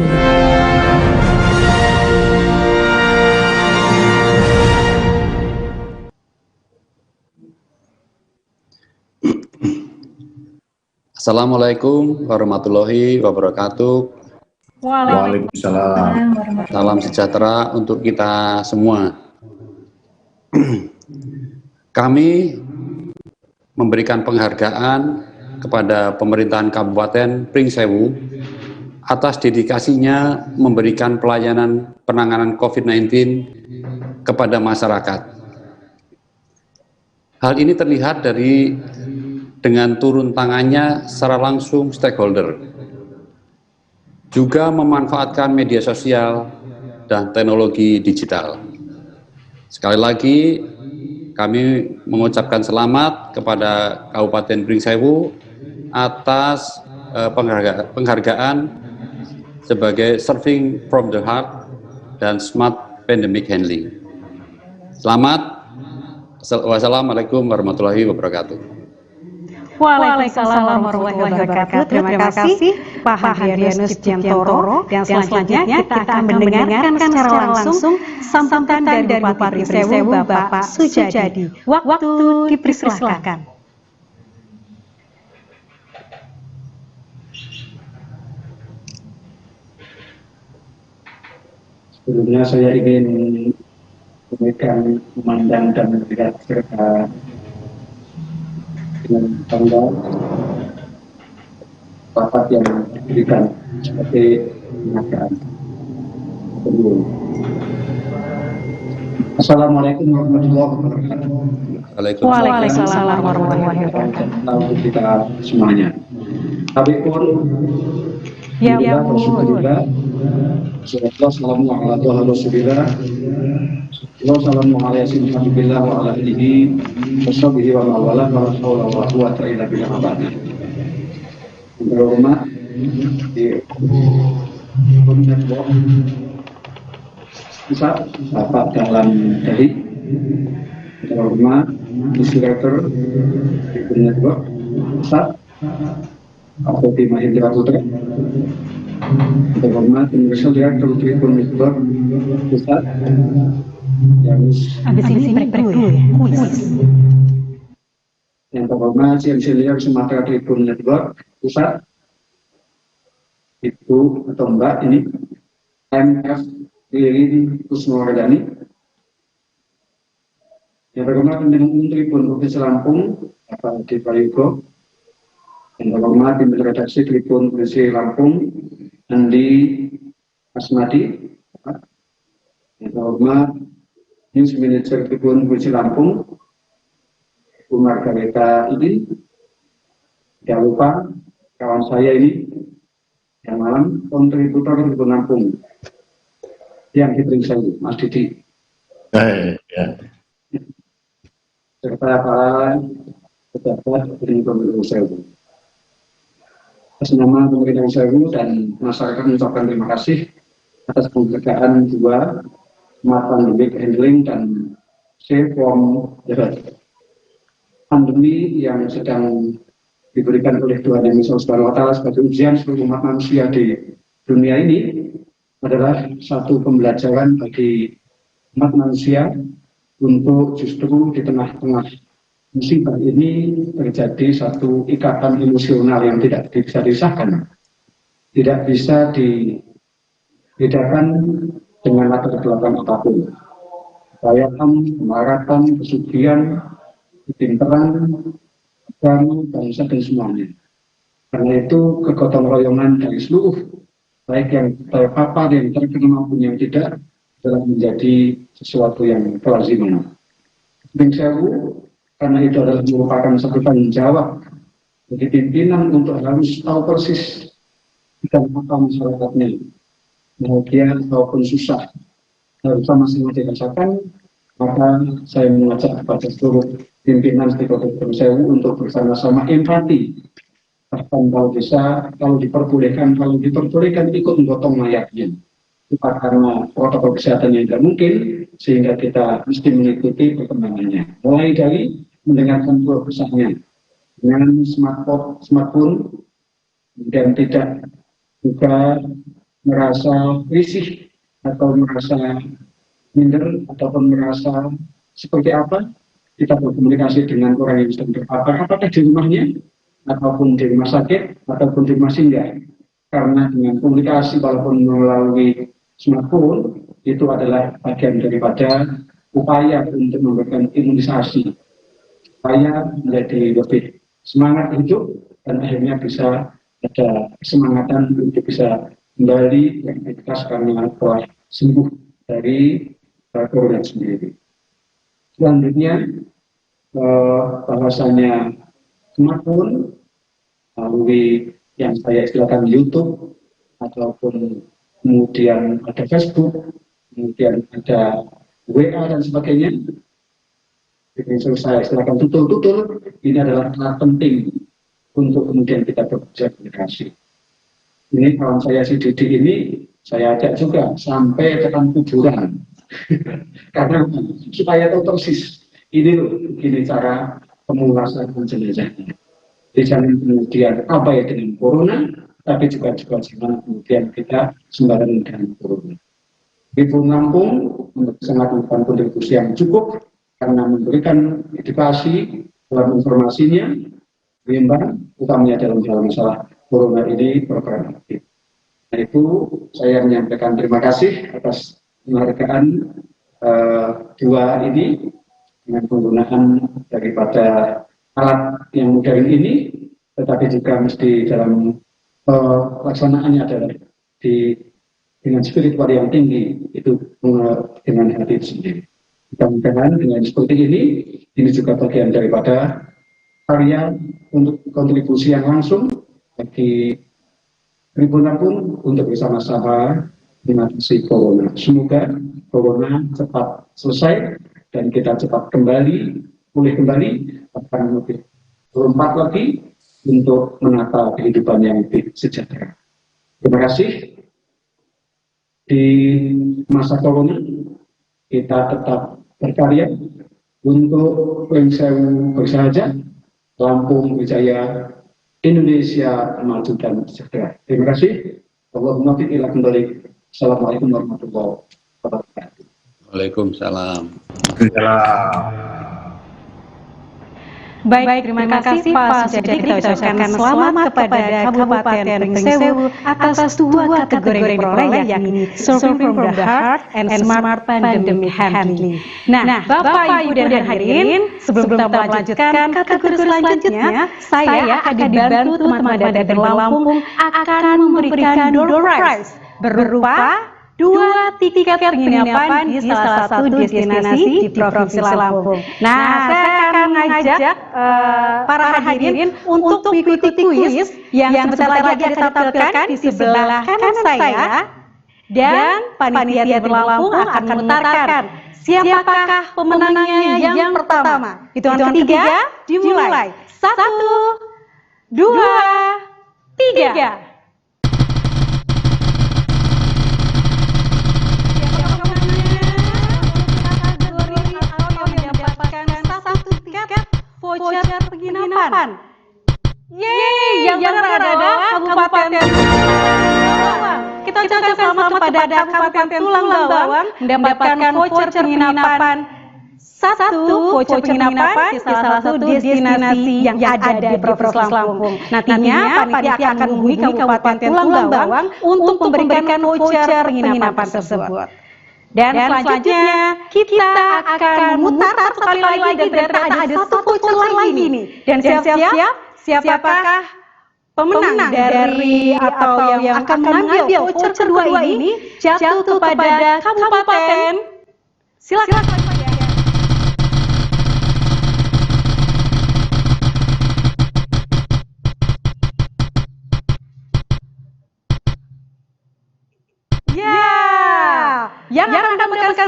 Assalamualaikum warahmatullahi wabarakatuh. Waalaikumsalam. Salam sejahtera untuk kita semua. Kami memberikan penghargaan kepada pemerintahan Kabupaten Pringsewu atas dedikasinya memberikan pelayanan penanganan COVID-19 kepada masyarakat. Hal ini terlihat dengan turun tangannya secara langsung stakeholder, juga memanfaatkan media sosial dan teknologi digital. Sekali lagi, kami mengucapkan selamat kepada Kabupaten Pringsewu atas penghargaan sebagai Serving from the Heart dan Smart Pandemic Handling. Selamat. Wassalamualaikum warahmatullahi wabarakatuh. Waalaikumsalam warahmatullahi wabarakatuh. Terima kasih Pak Hadrianus Jantoro. Dan selanjutnya kita akan mendengarkan secara langsung sambutan dari Bupati Pringsewu Bapak Sujadi. Waktu dipersilakan. Sebelumnya saya ingin memandang dan melihat serta dengan bangga bapak yang diberikan seperti penghargaan. Assalamualaikum warahmatullahi wabarakatuh. Waalaikumsalam warahmatullahi wabarakatuh. Untuk kita semuanya. Tapi pun ya Rasulullah, Assalamualaikum warahmatullahi wabarakatuh. Bapak dalam dari terhormat Inspektur Tribun Network Pusat atau tim Mahendra Putra, terhormat Universal Director Tribun Network Pusat yang yang terhormat Senior Sumatera Tribun Network Pusat, Ibu atau Mbak ini MF Lili Kusnowardani, yang terhormat Pendana Umum Tribun Provinsi Lampung Bapak Adi Prayugo, yang terhormat Tim Redaksi Tribun Provinsi Lampung Andi Asmadi, yang terhormat News Manager Tribun Provinsi Lampung Bu Margareta ini, jangan lupa kawan saya ini yang malam kontributor Tribun Lampung yang di Pringsewu, Mas Didi, serta para pejabat dari Pringsewu. Atas nama pemerintah Pringsewu dan masyarakat mengucapkan terima kasih atas penghargaan juga Smart Pandemic Handling dan Safe from the Heart. Pandemi yang sedang diberikan oleh Tuhan Yang Maha Subhanahu wa Ta'ala sebagai ujian seluruh umat manusia di dunia ini adalah satu pembelajaran bagi umat manusia untuk justru di tengah-tengah musibah ini terjadi satu ikatan emosional yang tidak bisa disahkan, tidak bisa dibedakan dengan latar belakang apapun. Kekayaan, kemarahan, kesugihan, kepintaran, agama, bangsa, dan semuanya. Karena itu kegotong royongan dari seluruh, baik yang terpapar, yang terkena maupun yang tidak, telah menjadi sesuatu yang kelaziman. Bing Sewu, karena itu adalah merupakan satu tanggung jawab bagi pimpinan untuk harus tahu persis dan apa masyarakatnya, bahagia ataupun susah, harus sama-sama dirasakan. Maka saya mengajak kepada seluruh pimpinan stakeholder Bing Sewu untuk bersama-sama empati. Bahkan kalau bisa, kalau diperbolehkan ikut menggotong mayatnya. Bukan karena protokol kesehatan yang tidak mungkin, sehingga kita mesti mengikuti perkembangannya. Mulai dari mendengarkan keluh kesahnya dengan smartphone, dan tidak juga merasa risih atau merasa minder ataupun merasa seperti apa, kita berkomunikasi dengan orang yang sedang terpapar, apakah di rumahnya, ataupun di rumah sakit, ataupun di rumah singgah. Karena dengan komunikasi walaupun melalui smartphone, itu adalah bagian daripada upaya untuk memberikan imunisasi, supaya menjadi lebih semangat hidup, dan akhirnya bisa ada kesemangatan untuk bisa kembali beraktivitas karena telah sembuh dari corona sendiri. Selanjutnya, bahwasanya smartphone melalui yang saya istilahkan YouTube, ataupun kemudian ada Facebook, kemudian ada WA dan sebagainya. Jadi saya istilahkan tutul-tutul, ini adalah alat penting untuk kemudian kita bekerja komunikasi. Ini kawan saya si Didi ini, saya ajak juga sampai ke kuburan. Karena supaya tahu persis, ini cara pemulasaran jenazahnya. Jadi jangan kemudian abai dengan corona, tapi juga jangan kemudian kita sembarangan dengan corona. Ibu Lampung sangat memberikan kontribusi yang cukup karena memberikan edukasi dalam informasinya, berimbang, utamanya dalam masalah corona ini berperan aktif. Nah itu saya menyampaikan terima kasih atas penghargaan dua ini dengan penggunaan daripada alat yang modern ini, tetapi juga mesti dalam pelaksanaannya adalah dengan spiritual yang tinggi, itu dengan hati itu sendiri. Mudah-mudahan dengan seperti ini juga bagian daripada karya untuk kontribusi yang langsung bagi Tribun Lampung untuk bersama-sama mengatasi corona. Semoga corona cepat selesai dan kita cepat pulih kembali, akan lebih berempat lagi untuk menata kehidupan yang lebih sejahtera. Terima kasih. Di masa corona kita tetap berkarya untuk Bing Sewu bersahaja, Lampung Wijaya, Indonesia maju dan sejahtera. Terima kasih. Allahumma fi'ila kembali. Assalamualaikum warahmatullahi wabarakatuh. Waalaikumsalam. Baik, terima kasih Pak. Jadi kita ucapkan selamat kepada Kabupaten Bing Sewu atas dua kategori yang diperoleh, yakni Serving from the Heart and Smart Pandemic Handling. Nah, Bapak, Ibu, dan hadirin, sebelum kita melanjutkan kategori selanjutnya, saya akan dibantu teman-teman dari Lampung akan memberikan door prize berupa 2 tiket penginapan di salah satu destinasi di Provinsi Lampung. Nah, saya akan mengajak para hadirin untuk mengikuti kuis yang sebentar lagi akan ditampilkan di sebelah kanan saya, dan panitia di Lampung akan memutarkan siapakah pemenangnya yang pertama. Hitungan ketiga dimulai. 1, 2, 3. Voucher penginapan. Yeay, yang benar adalah Kabupaten Bawang. Kita ucapkan selamat kepada Kabupaten Tulang Bawang mendapatkan voucher penginapan satu voucher penginapan di salah satu destinasi yang ada di Provinsi Lampung. Nantinya panitia akan menghubungi Kabupaten Tulang Bawang untuk memberikan voucher penginapan tersebut. Dan selanjutnya kita akan memutar sekali lagi dan ternyata ada satu voucher lagi nih. Dan siap-siap, siapakah pemenang dari atau yang akan mengambil voucher kedua ini jatuh kepada kabupaten. Silakan. Yang akan mendapatkan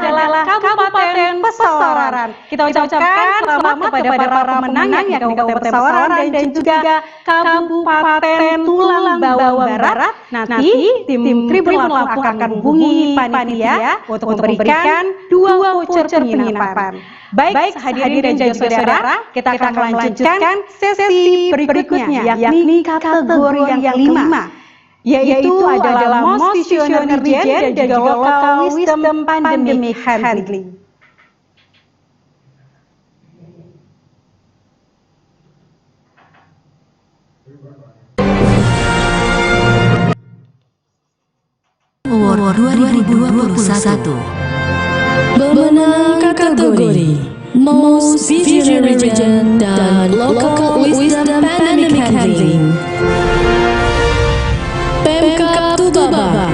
adalah Kabupaten Pesawaran. Kita ucapkan selamat kepada para pemenang yang di Kabupaten Pesawaran dan juga Kabupaten Tulang Bawang Barat. Nanti tim Tribun Lampung akan menghubungi panitia untuk memberikan 2 voucher penginapan. Baik hadirin dan juga saudara, kita akan melanjutkan sesi berikutnya, yakni kategori yang kelima, yaitu adalah Most Visionary Region dan juga Local Wisdom Pandemic Handling. Award 2021. Pemenang kategori Most Visionary Region dan Local Wisdom Pandemic Handling, Pemkab Tubaba.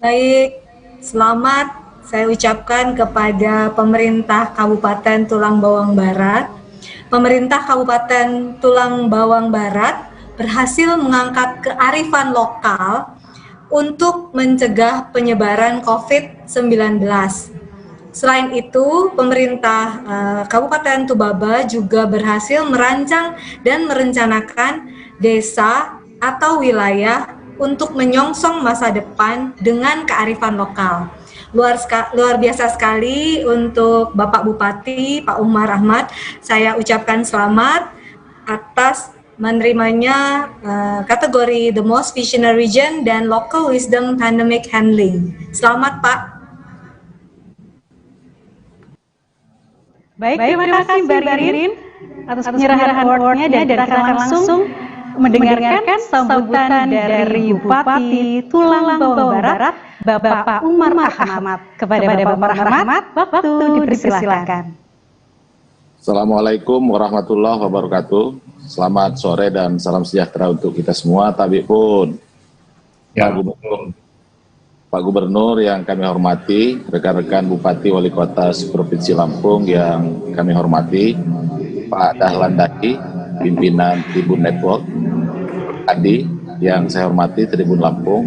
Baik, selamat saya ucapkan kepada pemerintah Kabupaten Tulang Bawang Barat. Pemerintah Kabupaten Tulang Bawang Barat berhasil mengangkat kearifan lokal untuk mencegah penyebaran COVID-19. Selain itu, pemerintah Kabupaten Tubaba juga berhasil merancang dan merencanakan desa atau wilayah untuk menyongsong masa depan dengan kearifan lokal. Luar biasa sekali untuk Bapak Bupati, Pak Umar Ahmad. Saya ucapkan selamat atas menerimanya kategori The Most Visionary Region dan Local Wisdom Pandemic Handling. Selamat, Pak. Baik, terima kasih Mbak Ririn atas penyerahan award-nya dan kita akan langsung mendengarkan sambutan dari Bupati Tulang Bawang Barat, Bapak Umar Ahmad. Kepada Bapak Umar Ahmad, waktu dipersilakan. Assalamualaikum warahmatullahi wabarakatuh. Selamat sore dan salam sejahtera untuk kita semua. Tabik pun Pak Gubernur yang kami hormati, rekan-rekan Bupati Wali Kota Provinsi Lampung yang kami hormati, Pak Dahlan Daki, pimpinan Tribun Network, Adi yang saya hormati Tribun Lampung,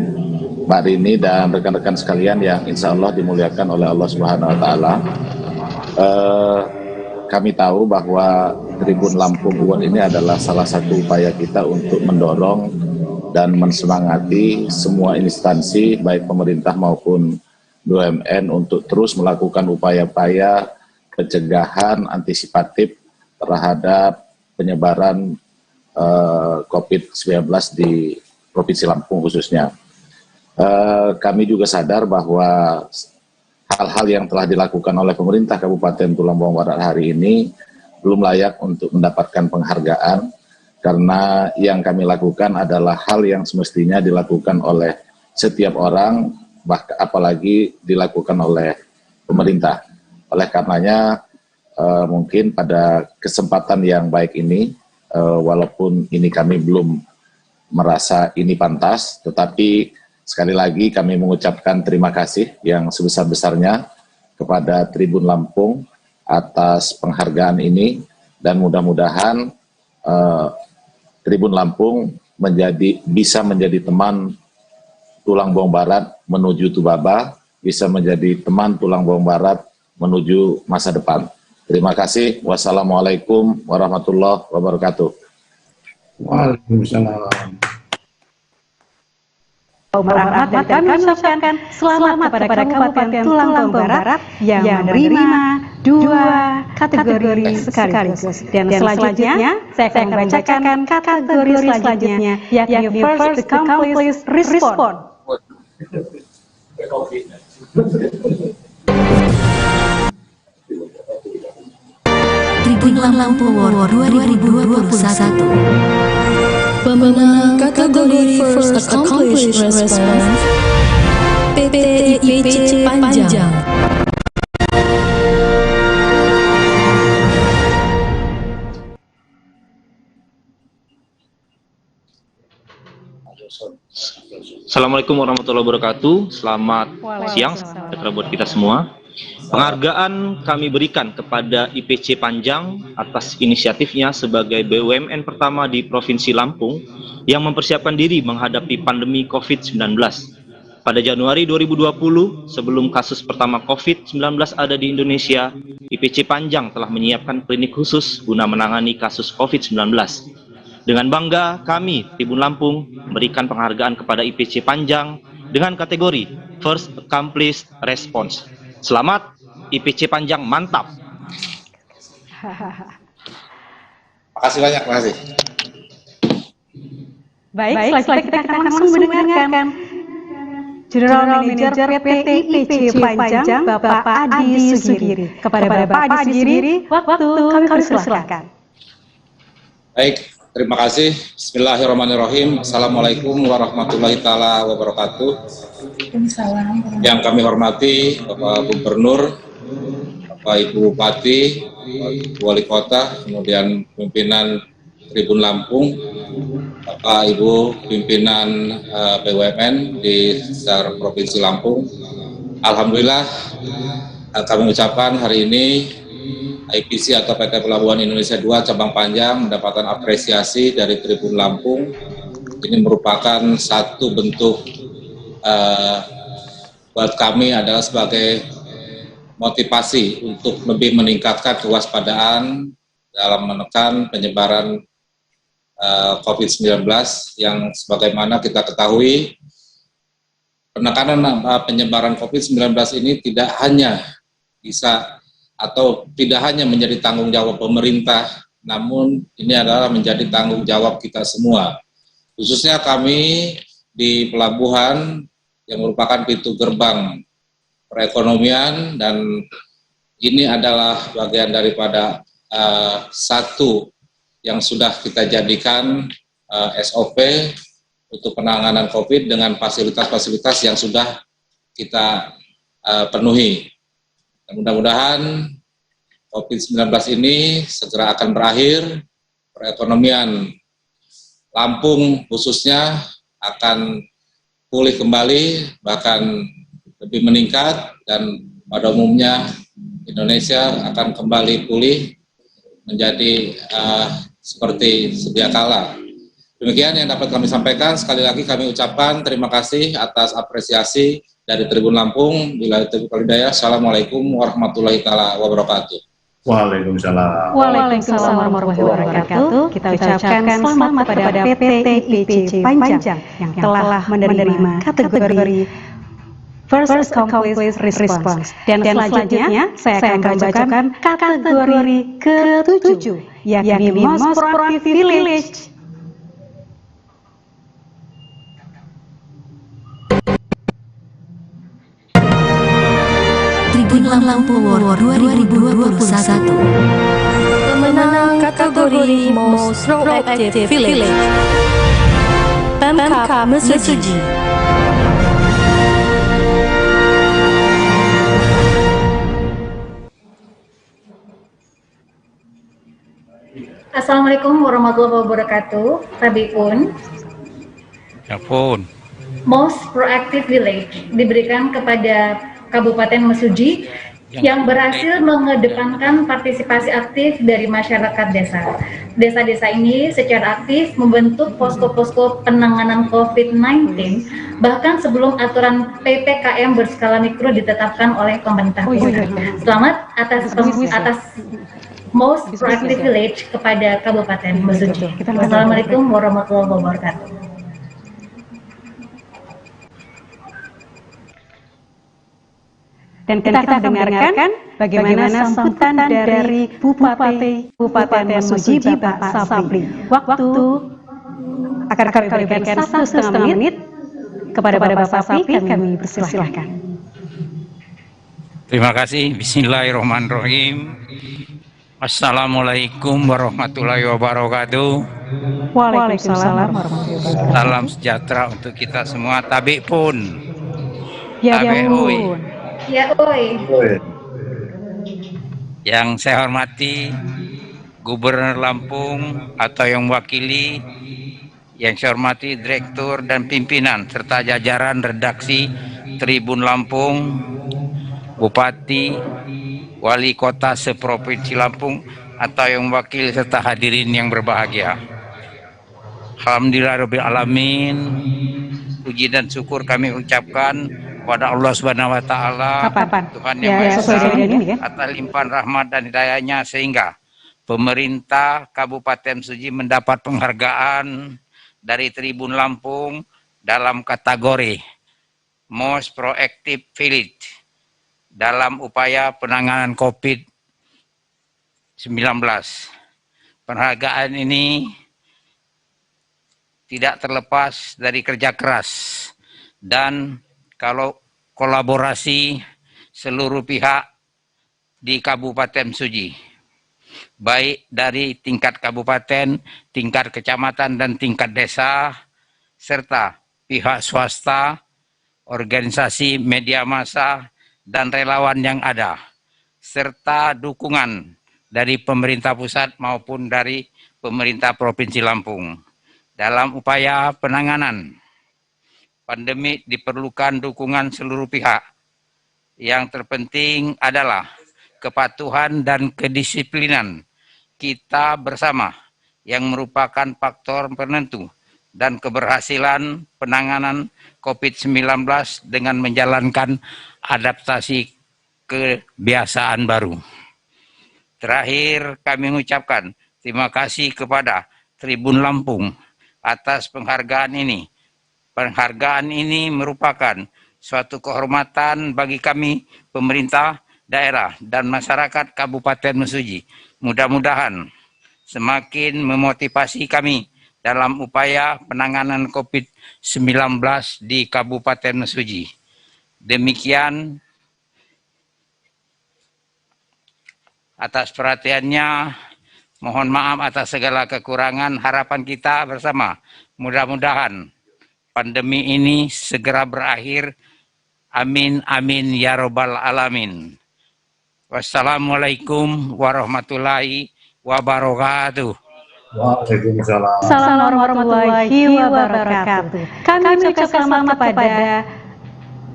Mbak Rini dan rekan-rekan sekalian yang insya Allah dimuliakan oleh Allah Subhanahu Wa Taala. Kami tahu bahwa Tribun Lampung Award ini adalah salah satu upaya kita untuk mendorong dan mensemangati semua instansi baik pemerintah maupun BUMN untuk terus melakukan upaya-upaya pencegahan antisipatif terhadap penyebaran COVID-19 di Provinsi Lampung khususnya. Kami juga sadar bahwa hal-hal yang telah dilakukan oleh pemerintah Kabupaten Tulang Bawang Barat hari ini belum layak untuk mendapatkan penghargaan, karena yang kami lakukan adalah hal yang semestinya dilakukan oleh setiap orang, bahkan apalagi dilakukan oleh pemerintah. Oleh karenanya mungkin pada kesempatan yang baik ini, walaupun ini kami belum merasa ini pantas, tetapi sekali lagi kami mengucapkan terima kasih yang sebesar-besarnya kepada Tribun Lampung atas penghargaan ini, dan mudah-mudahan Tribun Lampung bisa menjadi teman Tulang Bawang Barat menuju Tubaba, bisa menjadi teman Tulang Bawang Barat menuju masa depan. Terima kasih. Wassalamualaikum warahmatullahi wabarakatuh. Waalaikumsalam. Umar Ahmad dan kami ucapkan selamat kepada Kabupaten Tulang Bawang Barat yang menerima dua kategori sekaligus. Dan selanjutnya saya akan membacakan kategori selanjutnya, yakni first accomplice response. Tribun Lampung Award 2021. Pemenang kategori First Accomplished Response PT IPC Panjang. Assalamualaikum warahmatullahi wabarakatuh. Selamat siang sejahtera buat kita semua. Penghargaan kami berikan kepada IPC Panjang atas inisiatifnya sebagai BUMN pertama di Provinsi Lampung yang mempersiapkan diri menghadapi pandemi COVID-19. Pada Januari 2020, sebelum kasus pertama COVID-19 ada di Indonesia, IPC Panjang telah menyiapkan klinik khusus guna menangani kasus COVID-19. Dengan bangga, kami, Tribun Lampung, memberikan penghargaan kepada IPC Panjang dengan kategori First Accomplished Response. Selamat, IPC Panjang mantap. Makasih banyak, makasih. Baik, selanjutnya kita akan langsung mendengarkan General Manager PT IPC Panjang, Bapak Adi Sugiri. Kepada Bapak Adi Sugiri, waktu kami persilakan. Baik, terima kasih. Bismillahirrahmanirrahim. Assalamualaikum warahmatullahi taala wabarakatuh. Yang kami hormati Bapak Gubernur, Bapak Ibu Bupati, Bapak Wali Kota, kemudian pimpinan Tribun Lampung, Bapak Ibu pimpinan BUMN di sekitar Provinsi Lampung. Alhamdulillah kami ucapkan hari ini IPC atau PT Pelabuhan Indonesia II Cabang Panjang mendapatkan apresiasi dari Tribun Lampung. Ini merupakan satu bentuk buat kami adalah sebagai motivasi untuk lebih meningkatkan kewaspadaan dalam menekan penyebaran COVID-19 yang sebagaimana kita ketahui penekanan penyebaran COVID-19 ini tidak hanya bisa atau tidak hanya menjadi tanggung jawab pemerintah, namun ini adalah menjadi tanggung jawab kita semua. Khususnya kami di pelabuhan yang merupakan pintu gerbang perekonomian, dan ini adalah bagian daripada satu yang sudah kita jadikan SOP untuk penanganan COVID dengan fasilitas-fasilitas yang sudah kita penuhi. Mudah-mudahan COVID-19 ini segera akan berakhir, perekonomian Lampung khususnya akan pulih kembali, bahkan lebih meningkat, dan pada umumnya Indonesia akan kembali pulih menjadi seperti sedia kala. Demikian yang dapat kami sampaikan. Sekali lagi kami ucapkan terima kasih atas apresiasi dari Tribun Lampung. Bila itu kalidaya, Assalamualaikum warahmatullahi taala wabarakatuh. Waalaikumsalam. Waalaikumsalam warahmatullahi wabarakatuh. Kita ucapkan selamat kepada PT IPC Panjang yang telah menerima kategori First Accomplished Response. Dan selanjutnya saya akan membacakan kategori ke-7, yakni Most Proactive Village. Tribun Lampung Award 2021. Pemenang kategori Most Proactive Village Pemkab Mesuji. Assalamualaikum warahmatullahi wabarakatuh. Tabipun. Ya pun. Most Proactive Village diberikan kepada Kabupaten Mesuji yang berhasil mengedepankan partisipasi aktif dari masyarakat desa. Desa-desa ini secara aktif membentuk posko-posko penanganan COVID-19 bahkan sebelum aturan PPKM berskala mikro ditetapkan oleh pemerintah pusat. Selamat atas Most Proactive Village kepada Kabupaten Mesuji. Wassalamualaikum warahmatullahi wabarakatuh. Dan kita akan dengarkan bagaimana sambutan dari Bupati Kabupaten Mesuji Bapak Sapri. Waktu akan kami berikan 1,5 menit kepada Bapak Sapri, kami persilahkan. Terima kasih. Bismillahirrahmanirrahim. Assalamualaikum warahmatullahi wabarakatuh. Waalaikumsalam warahmatullahi wabarakatuh. Salam sejahtera untuk kita semua. Tabi pun. Ya Tabi pun. oi. Ya, oi. Yang saya hormati Gubernur Lampung atau yang mewakili, yang saya hormati Direktur dan pimpinan serta jajaran redaksi Tribun Lampung, Bupati, Wali Kota seprovinsi Lampung atau yang mewakili serta hadirin yang berbahagia. Alhamdulillahirabbil alamin. Puji dan syukur kami ucapkan kepada Allah Subhanahu wa taala, Tuhan yang Maha Esa, atas limpahan rahmat dan hidayahnya sehingga pemerintah Kabupaten Mesuji mendapat penghargaan dari Tribun Lampung dalam kategori Most Proactive Village dalam upaya penanganan COVID-19. Penghargaan ini tidak terlepas dari kerja keras dan kalau kolaborasi seluruh pihak di Kabupaten Mesuji, baik dari tingkat kabupaten, tingkat kecamatan, dan tingkat desa, serta pihak swasta, organisasi media massa, dan relawan yang ada, serta dukungan dari pemerintah pusat maupun dari pemerintah Provinsi Lampung. Dalam upaya penanganan pandemi diperlukan dukungan seluruh pihak. Yang terpenting adalah kepatuhan dan kedisiplinan kita bersama yang merupakan faktor penentu dan keberhasilan penanganan COVID-19 dengan menjalankan adaptasi kebiasaan baru. Terakhir, kami mengucapkan terima kasih kepada Tribun Lampung atas penghargaan ini. Penghargaan ini merupakan suatu kehormatan bagi kami, pemerintah daerah dan masyarakat Kabupaten Mesuji. Mudah-mudahan semakin memotivasi kami dalam upaya penanganan COVID-19 di Kabupaten Mesuji. Demikian atas perhatiannya, mohon maaf atas segala kekurangan. Harapan kita bersama, mudah-mudahan pandemi ini segera berakhir. Amin, amin, ya robbal alamin. Wassalamualaikum warahmatullahi wabarakatuh. Waalaikumsalam warahmatullahi wabarakatuh. Kami ucapkan selamat kepada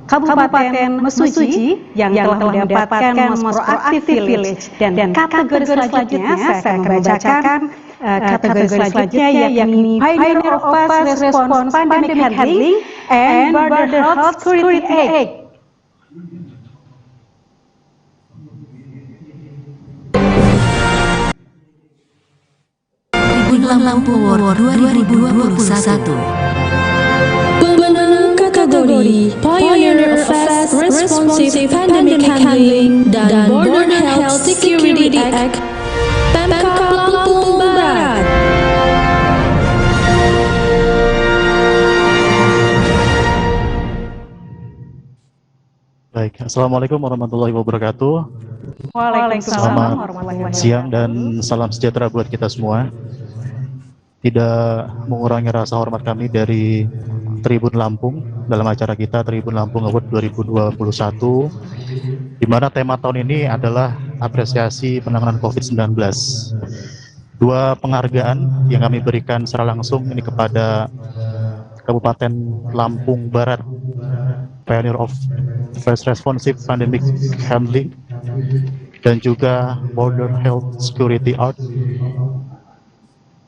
Kabupaten Mesuji yang telah mendapatkan Most Proactive Village, dan kategori selanjutnya saya akan membacakan kategori selanjutnya yakni Pioneer of Fast Response Pandemic Handling and Border Health Security Aid. Tribun Lampung Award 2021. Pemenang kategori Pioneer of Fast Responsive Pandemic Handling dan Border Health Security Act, Pemkab Lampung Barat. Baik, Assalamualaikum warahmatullahi wabarakatuh. Waalaikumsalam Selamat siang dan salam sejahtera buat kita semua. Tidak mengurangi rasa hormat kami dari Tribun Lampung dalam acara kita Tribun Lampung Award 2021, di mana tema tahun ini adalah apresiasi penanganan COVID-19. Dua penghargaan yang kami berikan secara langsung ini kepada Kabupaten Lampung Barat, Pioneer of Fast Responsive Pandemic Handling, dan juga Border Health Security Act,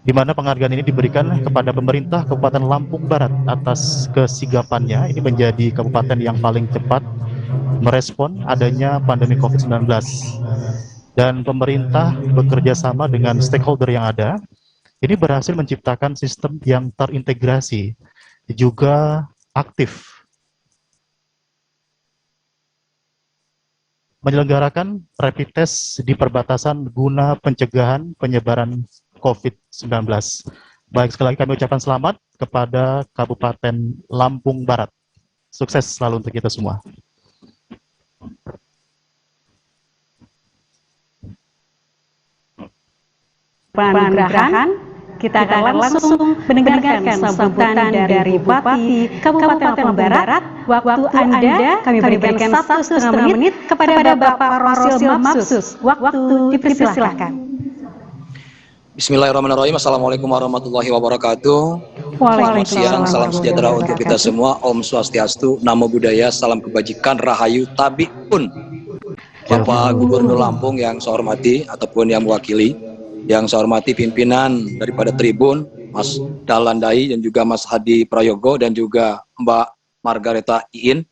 di mana penghargaan ini diberikan kepada pemerintah Kabupaten Lampung Barat atas kesigapannya ini menjadi kabupaten yang paling cepat merespon adanya pandemi COVID-19. Dan pemerintah bekerja sama dengan stakeholder yang ada, ini berhasil menciptakan sistem yang terintegrasi, juga aktif. menyelenggarakan rapid test di perbatasan guna pencegahan penyebaran COVID-19. Baik, sekali lagi kami ucapkan selamat kepada Kabupaten Lampung Barat. Sukses selalu untuk kita semua. Penganugerahan, kita akan langsung mendengarkan sambutan dari Bupati Kabupaten Lampung Barat. Waktu Anda kami berikan 1,5 menit kepada Bapak Rosil Mapsus. Waktu dipersilakan. Bismillahirrahmanirrahim. Assalamualaikum warahmatullahi wabarakatuh. Selamat siang, salam sejahtera untuk kita semua. Om Swastiastu, Namo Buddhaya, salam kebajikan, Rahayu, Tabiun. Bapak Gubernur Lampung yang saya hormati ataupun yang mewakili, yang saya hormati pimpinan daripada Tribun, Mas Dahlan Dai dan juga Mas Hadi Prayogo dan juga Mbak Margareta Iin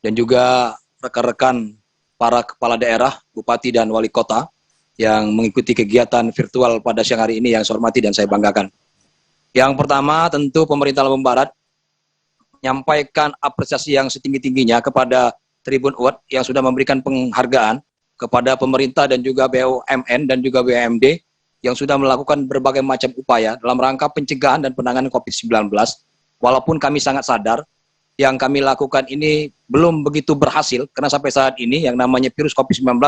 dan juga rekan-rekan para kepala daerah, bupati dan wali kota yang mengikuti kegiatan virtual pada siang hari ini yang saya hormati dan saya banggakan. Yang pertama tentu pemerintah Lampung Barat menyampaikan apresiasi yang setinggi-tingginya kepada Tribun Award yang sudah memberikan penghargaan kepada pemerintah dan juga BUMN dan juga BUMD yang sudah melakukan berbagai macam upaya dalam rangka pencegahan dan penanganan COVID-19. Walaupun kami sangat sadar yang kami lakukan ini belum begitu berhasil karena sampai saat ini yang namanya virus COVID-19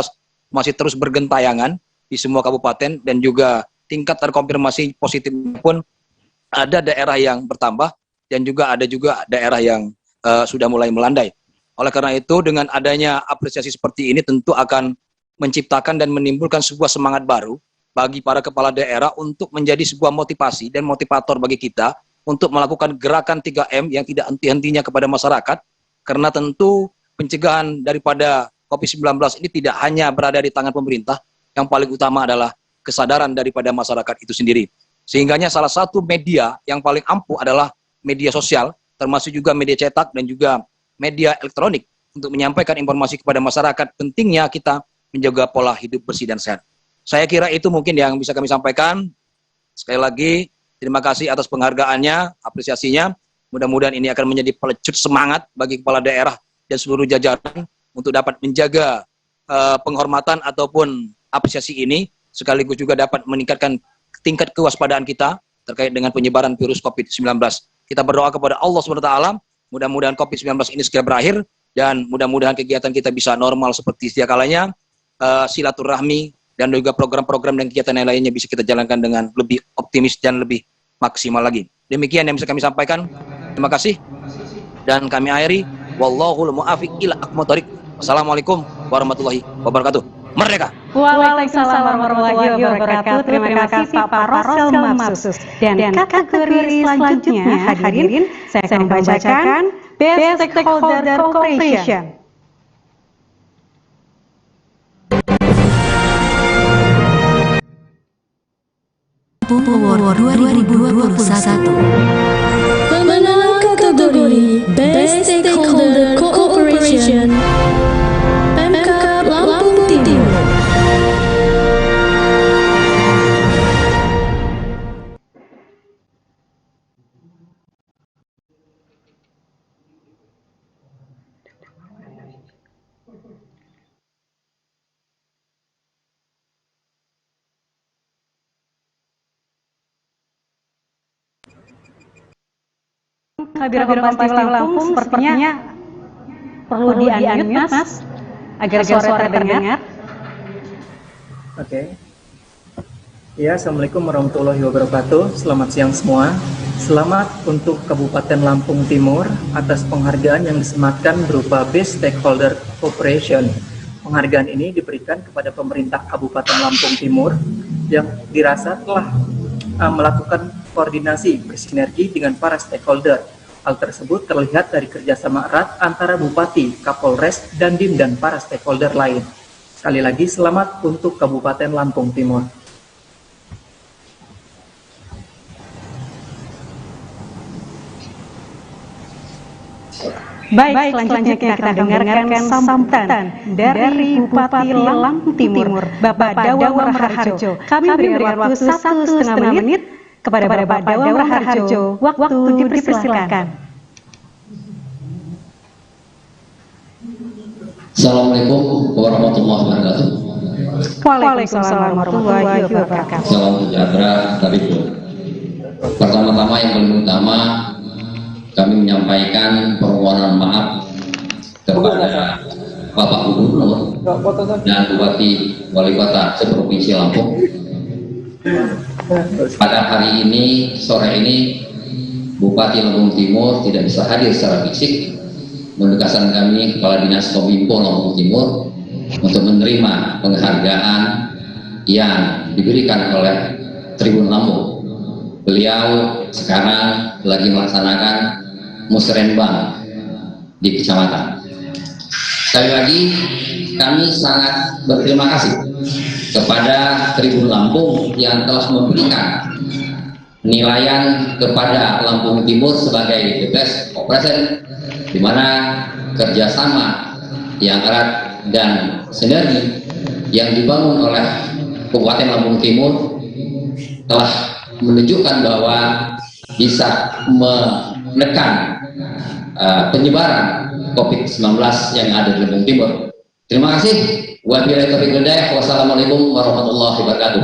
masih terus bergentayangan di semua kabupaten dan juga tingkat terkonfirmasi positifnya pun ada daerah yang bertambah dan juga ada daerah yang sudah mulai melandai. Oleh karena itu dengan adanya apresiasi seperti ini tentu akan menciptakan dan menimbulkan sebuah semangat baru bagi para kepala daerah untuk menjadi sebuah motivasi dan motivator bagi kita untuk melakukan gerakan 3M yang tidak henti-hentinya kepada masyarakat, karena tentu pencegahan daripada COVID-19 ini tidak hanya berada di tangan pemerintah, yang paling utama adalah kesadaran daripada masyarakat itu sendiri. Sehingganya salah satu media yang paling ampuh adalah media sosial, termasuk juga media cetak dan juga media elektronik untuk menyampaikan informasi kepada masyarakat pentingnya kita menjaga pola hidup bersih dan sehat. Saya kira itu mungkin yang bisa kami sampaikan. Sekali lagi, terima kasih atas penghargaannya, apresiasinya. Mudah-mudahan ini akan menjadi pelecut semangat bagi kepala daerah dan seluruh jajaran untuk dapat menjaga penghormatan ataupun apresiasi ini, sekaligus juga dapat meningkatkan tingkat kewaspadaan kita terkait dengan penyebaran virus COVID-19. Kita berdoa kepada Allah SWT, mudah-mudahan COVID-19 ini segera berakhir, dan mudah-mudahan kegiatan kita bisa normal seperti sedia kalanya, silaturahmi, dan juga program-program dan kegiatan yang lainnya bisa kita jalankan dengan lebih optimis dan lebih maksimal lagi. Demikian yang bisa kami sampaikan. Terima kasih. Dan kami akhiri. Wallahul mu'afiq ila aqwamit thoriq. Wassalamualaikum warahmatullahi wabarakatuh. Merdeka. Waalaikumsalam warahmatullahi wabarakatuh. Terima kasih Pak Rosil Mapsus. Dan kategori selanjutnya hadirin saya akan membacakan Best Stakeholder Cooperation. Award 2021. Pemenang kategori Best Stakeholder Cooperation Pemkab Lampung Timur. Kabiro Kompastv Lampung sepertinya perlu di-unmute, Mas, agar suara terdengar. Oke. Ya, Assalamualaikum warahmatullahi wabarakatuh. Selamat siang semua. Selamat untuk Kabupaten Lampung Timur atas penghargaan yang disematkan berupa Best Stakeholder Cooperation. Penghargaan ini diberikan kepada pemerintah Kabupaten Lampung Timur yang dirasa telah melakukan koordinasi bersinergi dengan para stakeholder. Hal tersebut terlihat dari kerjasama erat antara Bupati, Kapolres, Dandim, dan para stakeholder lain. Sekali lagi, selamat untuk Kabupaten Lampung Timur. Baik, selanjutnya kita akan dengarkan sambutan dari Bupati Lampung Timur, Bapak Dawar Raharjo. Kami berikan waktu 1,5 menit kepada Bapak Dawar Raharjo. Waktu dipersilakan. Assalamualaikum warahmatullahi wabarakatuh. Waalaikumsalam warahmatullahi wabarakatuh. Salam sejahtera dari Bu. Pertama-tama yang paling utama kami menyampaikan permohonan maaf kepada Bapak Gubernur dan Bupati Wali Kota Provinsi Lampung. Pada hari ini, sore ini, Bupati Lampung Timur tidak bisa hadir secara fisik. Menugaskan kami Kepala Dinas Kominfo Lampung Timur untuk menerima penghargaan yang diberikan oleh Tribun Lampung. Beliau sekarang lagi melaksanakan musrenbang di kecamatan. Sekali lagi kami sangat berterima kasih kepada Tribun Lampung yang telah memberikan penilaian kepada Lampung Timur sebagai the best operation, di mana kerjasama yang erat dan sinergi yang dibangun oleh Kabupaten Lampung Timur telah menunjukkan bahwa bisa menekan penyebaran COVID-19 yang ada di Lampung Timur. Terima kasih. Wabillahi taufiq wal hidayah. Wassalamualaikum warahmatullahi wabarakatuh.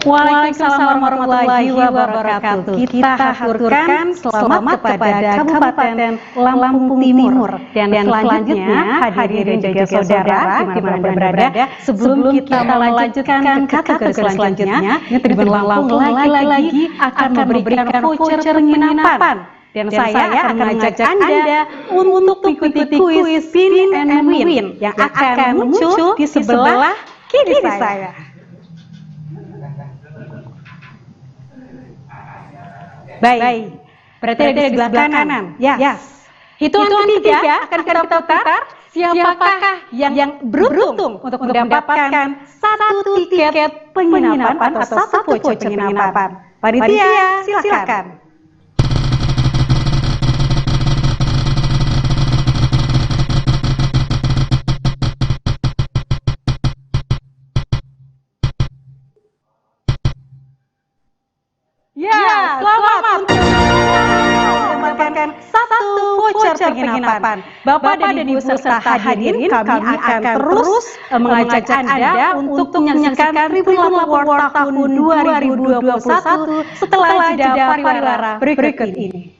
Waalaikumsalam warahmatullahi wabarakatuh. Kita haturkan selamat kepada Kabupaten Lampung Timur. Dan selanjutnya hadirin dan juga saudara dimanapun berada, sebelum kita melanjutkan ke kategori selanjutnya, Tribun Lampung lagi-lagi akan memberikan voucher penginapan. Dan saya akan mengajak Anda untuk mengikuti kuis Spin and Win yang akan muncul di sebelah kiri saya. Baik, berarti ada di sebelah kanan. Yes. Hitungan ketiga akan kita putar. Siapakah yang beruntung untuk mendapatkan satu tiket penginapan atau satu voucher penginapan? Panitia, silakan. Ya, selamat untuk mendapatkan satu voucher penginapan. Bapak dan Ibu serta hadirin, kami akan terus mengajak Anda untuk menyaksikan Tribun Lampung Award tahun 2021 setelah jeda pariwara berikut ini.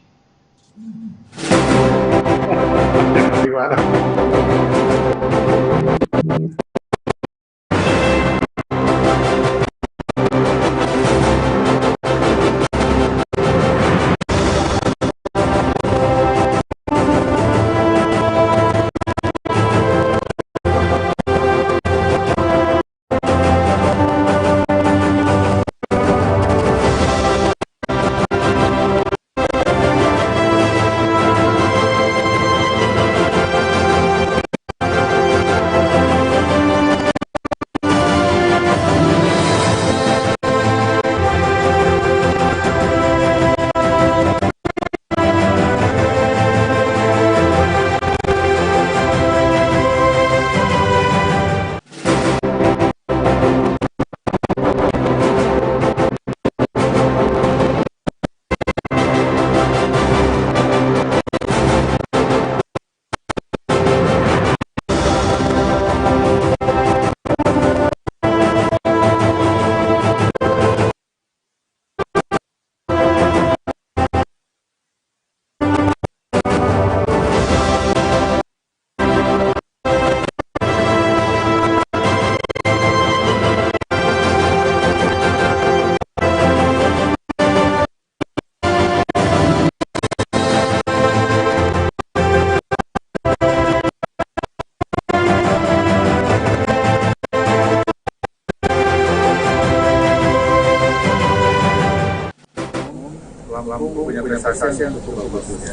Lampung punya prestasi yang cukup bagus ya.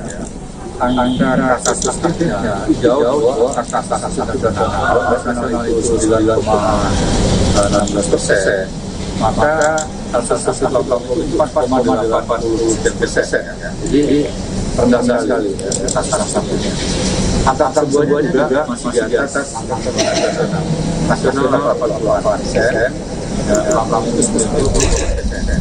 Angka kasus aktifnya jauh kasus nasional itu 9,16%, maka kasus Lampung itu 4,83%. Jadi rendah sekali kasus aktifnya. Angka kesembuhannya juga masih di atas angka nasional 88%, Lampung itu 90%.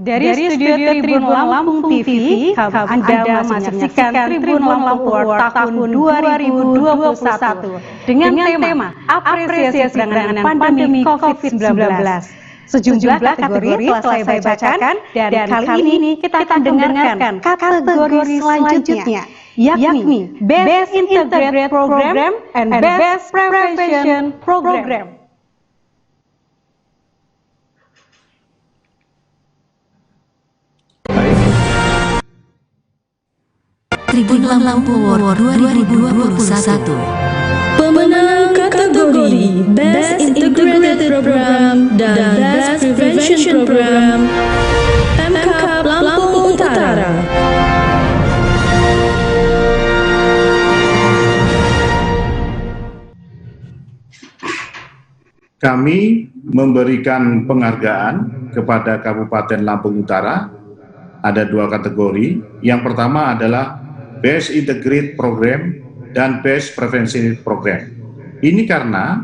Dari studio Tribun Lampung TV, Anda masih menyaksikan Tribun Lampung Award tahun 2021 dengan tema apresiasi penanganan pandemi COVID-19. Sejumlah kategori telah saya bacakan dan kali ini kita akan dengarkan kategori selanjutnya, yakni Best Integrated Program and Best Prevention Program. Tribun Lampung Award 2021. Pemenang kategori Best Integrated Program dan Best Prevention Program Pemkab Lampung Utara. Kami memberikan penghargaan kepada Kabupaten Lampung Utara. Ada 2 kategori. Yang pertama adalah Best Integrated Program dan Best Prevention Program. Ini karena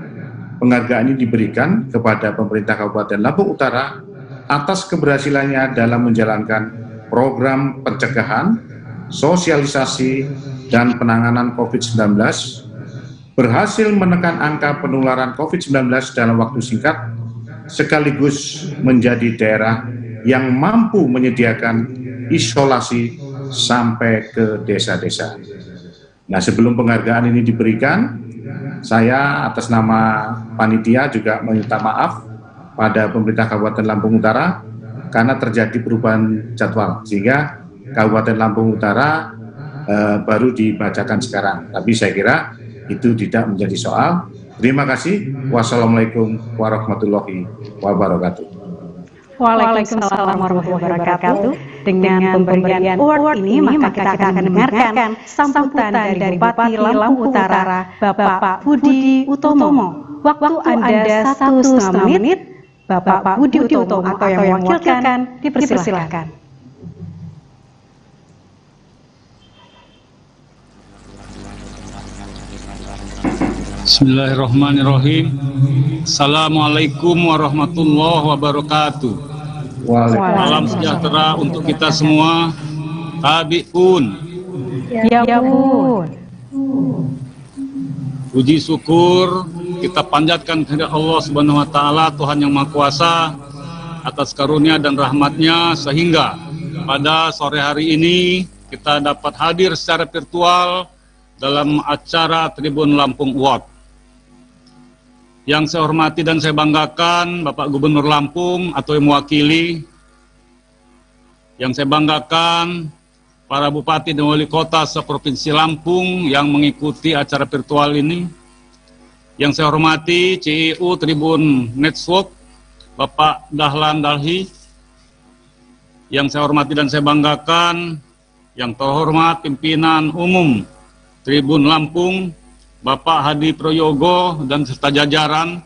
penghargaan ini diberikan kepada pemerintah Kabupaten Lampung Utara atas keberhasilannya dalam menjalankan program pencegahan, sosialisasi, dan penanganan COVID-19, berhasil menekan angka penularan COVID-19 dalam waktu singkat, sekaligus menjadi daerah yang mampu menyediakan isolasi sampai ke desa-desa. Nah, sebelum penghargaan ini diberikan, saya atas nama panitia juga meminta maaf pada pemerintah Kabupaten Lampung Utara karena terjadi perubahan jadwal, sehingga Kabupaten Lampung Utara baru dibacakan sekarang. Tapi saya kira itu tidak menjadi soal. Terima kasih. Wassalamualaikum warahmatullahi wabarakatuh. Waalaikumsalam warahmatullahi wabarakatuh. Dengan pemberian award ini, maka kita akan mendengarkan sambutan dari Bupati Lampung Utara, Bapak Budi Utomo. Waktu Anda 1,5 menit. Bapak Budi Utomo atau yang mewakilkan, dipersilakan. Bismillahirrahmanirrahim. Assalamualaikum warahmatullahi wabarakatuh. Salam sejahtera untuk kita semua. Tabi pun. Ya pun. Puji syukur kita panjatkan kepada Allah Subhanahu wa taala, Tuhan yang Maha Kuasa, atas karunia dan rahmatnya sehingga pada sore hari ini kita dapat hadir secara virtual dalam acara Tribun Lampung Award. Yang saya hormati dan saya banggakan Bapak Gubernur Lampung atau yang mewakili. Yang saya banggakan para bupati dan wali kota se-Provinsi Lampung yang mengikuti acara virtual ini. Yang saya hormati CIU Tribun Network Bapak Dahlan Dalhi. Yang saya hormati dan saya banggakan yang terhormat pimpinan umum Tribun Lampung Bapak Hadi Proyogo dan serta jajaran.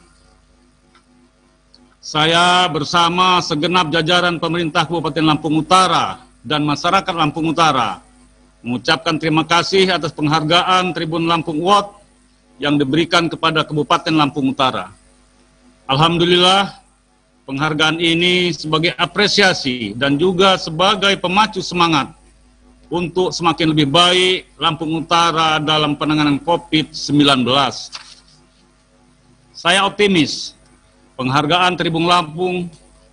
Saya bersama segenap jajaran pemerintah Kabupaten Lampung Utara dan masyarakat Lampung Utara mengucapkan terima kasih atas penghargaan Tribun Lampung Award yang diberikan kepada Kabupaten Lampung Utara. Alhamdulillah, penghargaan ini sebagai apresiasi dan juga sebagai pemacu semangat untuk semakin lebih baik Lampung Utara dalam penanganan COVID-19. Saya optimis penghargaan Tribun Lampung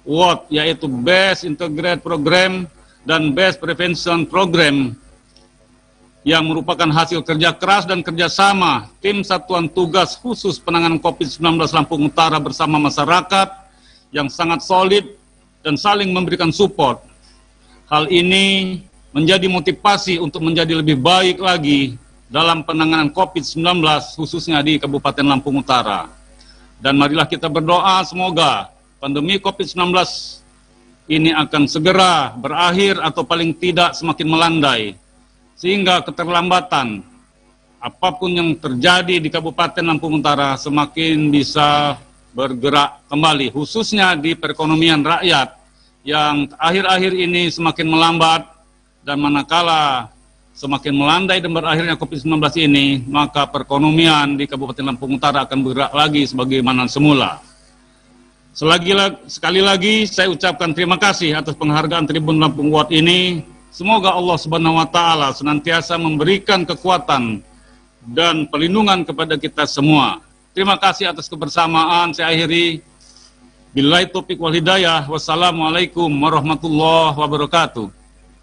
Award yaitu Best Integrated Program dan Best Prevention Program yang merupakan hasil kerja keras dan kerjasama tim Satuan Tugas Khusus Penanganan COVID-19 Lampung Utara bersama masyarakat yang sangat solid dan saling memberikan support. Hal ini menjadi motivasi untuk menjadi lebih baik lagi dalam penanganan COVID-19 khususnya di Kabupaten Lampung Utara. Dan marilah kita berdoa semoga pandemi COVID-19 ini akan segera berakhir atau paling tidak semakin melandai, sehingga keterlambatan apapun yang terjadi di Kabupaten Lampung Utara semakin bisa bergerak kembali, khususnya di perekonomian rakyat yang akhir-akhir ini semakin melambat. Dan manakala semakin melandai dan berakhirnya COVID-19 ini, maka perekonomian di Kabupaten Lampung Utara akan bergerak lagi sebagaimana semula. Sekali lagi saya ucapkan terima kasih atas penghargaan Tribun Lampung Award ini. Semoga Allah Subhanahu wa taala senantiasa memberikan kekuatan dan perlindungan kepada kita semua. Terima kasih atas kebersamaan. Saya akhiri. Billahi taufiq wal hidayah. Wassalamualaikum warahmatullahi wabarakatuh.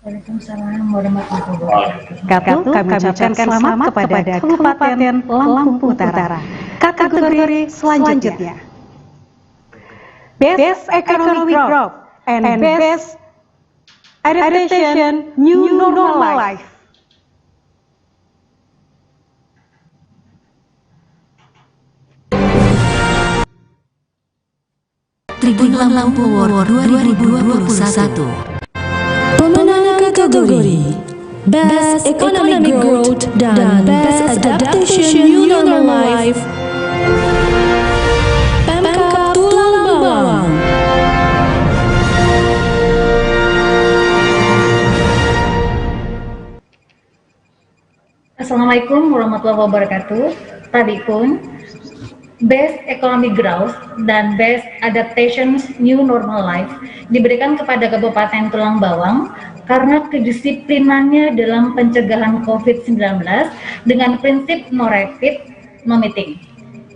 Waalaikumsalam warahmatullahi wabarakatuh. Kami ucapkan selamat kepada Kabupaten Lampung Utara. Kategori selanjutnya, Best Economic Growth and Best Adaptation New Normal Life. Tribun Lampung Award 2021. Pemenang kategori Best Economic Growth dan Best Adaptation New Normal Life, Pemkab Tulang Bawang. Assalamualaikum warahmatullahi wabarakatuh. Tadi pun Best Economic Growth dan Best Adaptation New Normal Life diberikan kepada Kabupaten Tulang Bawang karena kedisiplinannya dalam pencegahan COVID-19 dengan prinsip no rapid, no meeting.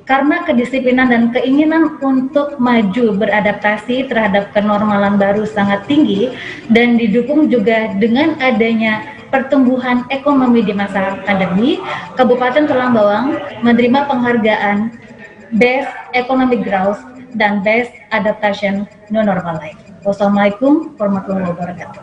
Karena kedisiplinan dan keinginan untuk maju beradaptasi terhadap kenormalan baru sangat tinggi dan didukung juga dengan adanya pertumbuhan ekonomi di masa pandemi, Kabupaten Tulang Bawang menerima penghargaan Best Economic Growth dan Best Adaptation New Normal Life. Wassalamualaikum warahmatullahi wabarakatuh.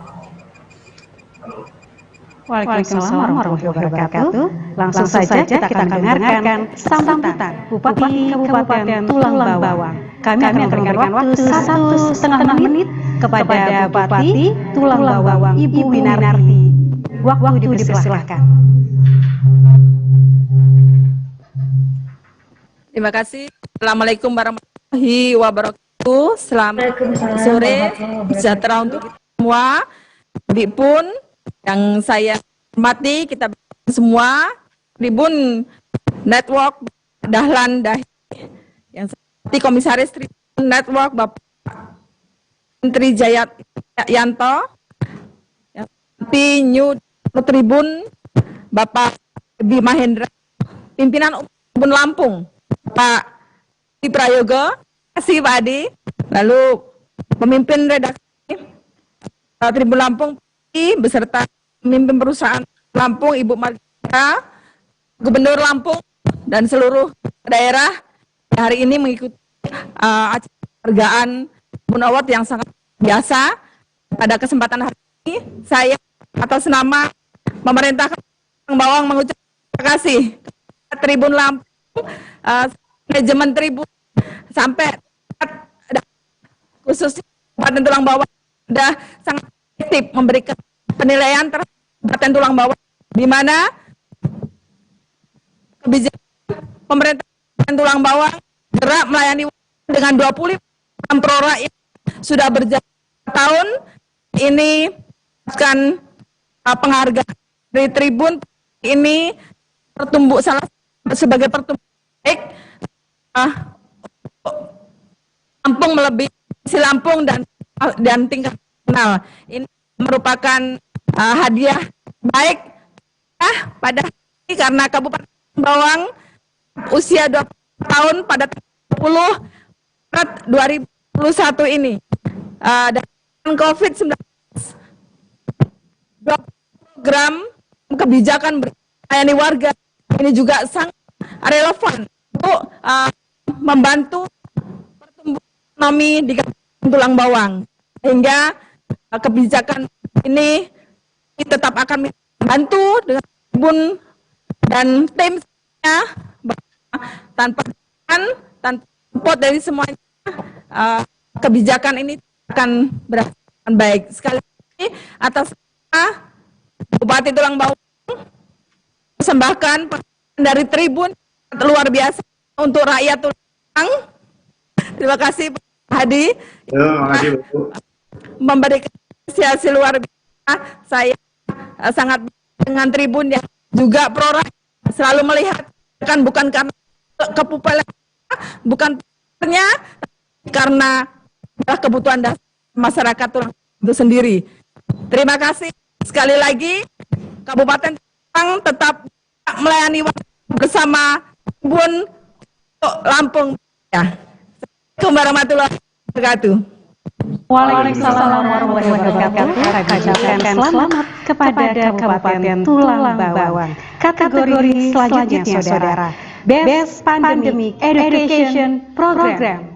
Waalaikumsalam warahmatullahi wabarakatuh. Langsung saja kita akan dengarkan sambutan Bupati Kabupaten Tulang Bawang. Kami akan memberikan waktu 1,5 menit kepada Bupati Tulang Bawang, Ibu Winarti. Waktu dipersilakan. Terima kasih. Assalamualaikum warahmatullahi wabarakatuh. Selamat sore, sejahtera untuk kita semua. Ibu pun yang saya hormati, kita semua, Tribun Network Dahlan Dahi, yang seperti Komisaris Tribun Network Bapak Menteri Jayanto, yang seperti New Tribun Bapak Ebi Mahendra, pimpinan Tribun Lampung Pak Adi Prayogo, terima kasih Pak Adi, lalu pemimpin redaksi Tribun Lampung beserta pemimpin perusahaan Lampung, Ibu Margarita, Gubernur Lampung, dan seluruh daerah yang hari ini mengikuti acara penghargaan Tribun Award yang sangat biasa. Pada kesempatan hari ini, saya atas nama pemerintah Tulang Bawang mengucapkan terima kasih kepada Tribun Lampung, manajemen Tribun, sampai khususnya Kabupaten Tulang Bawang sudah sangat aktif memberikan penilaian terhadap Kabupaten Tulang Bawang, di mana kebijakan pemerintah Kabupaten Tulang Bawang gerak melayani dengan 20 pro rakyat sudah berjalan tahun ini. Kan penghargaan dari Tribun ini pertumbuh sebagai pertumbuhan baik Lampung melebihi si Lampung dan tingkat nasional. Ini merupakan hadiah baik pada hari ini karena Kabupaten Bawang usia 20 tahun pada 10 Maret 2021 ini dan COVID-19 program kebijakan melayani warga ini juga sangat relevan untuk membantu pertumbuhan ekonomi di Kabupaten Tulang Bawang, sehingga kebijakan ini tetap akan membantu dengan Tribun dan timnya tanpa support dari semuanya, kebijakan ini akan berjalan baik. Sekali lagi atas Bupati Tulang Bawang persembahkan dari Tribun luar biasa untuk rakyat Tulang Bawang. Terima kasih Pak Hadi. Terima kasih Bu. Memberikan apresiasi luar biasa. Saya sangat dengan Tribun yang juga pro rakyat, selalu melihat kan bukan karena kepupelan, bukan karena adalah kebutuhan dasar masyarakat itu sendiri. Terima kasih sekali lagi. Kabupaten Tangerang tetap melayani bersama Tribun Lampung. Ya. Assalamualaikum warahmatullahi wabarakatuh. Waalaikumsalam warahmatullahi wabarakatuh. Kami ucapkan selamat kepada Kabupaten Tulang Bawang. Kategori selanjutnya, Saudara, Best Pandemic Education Program.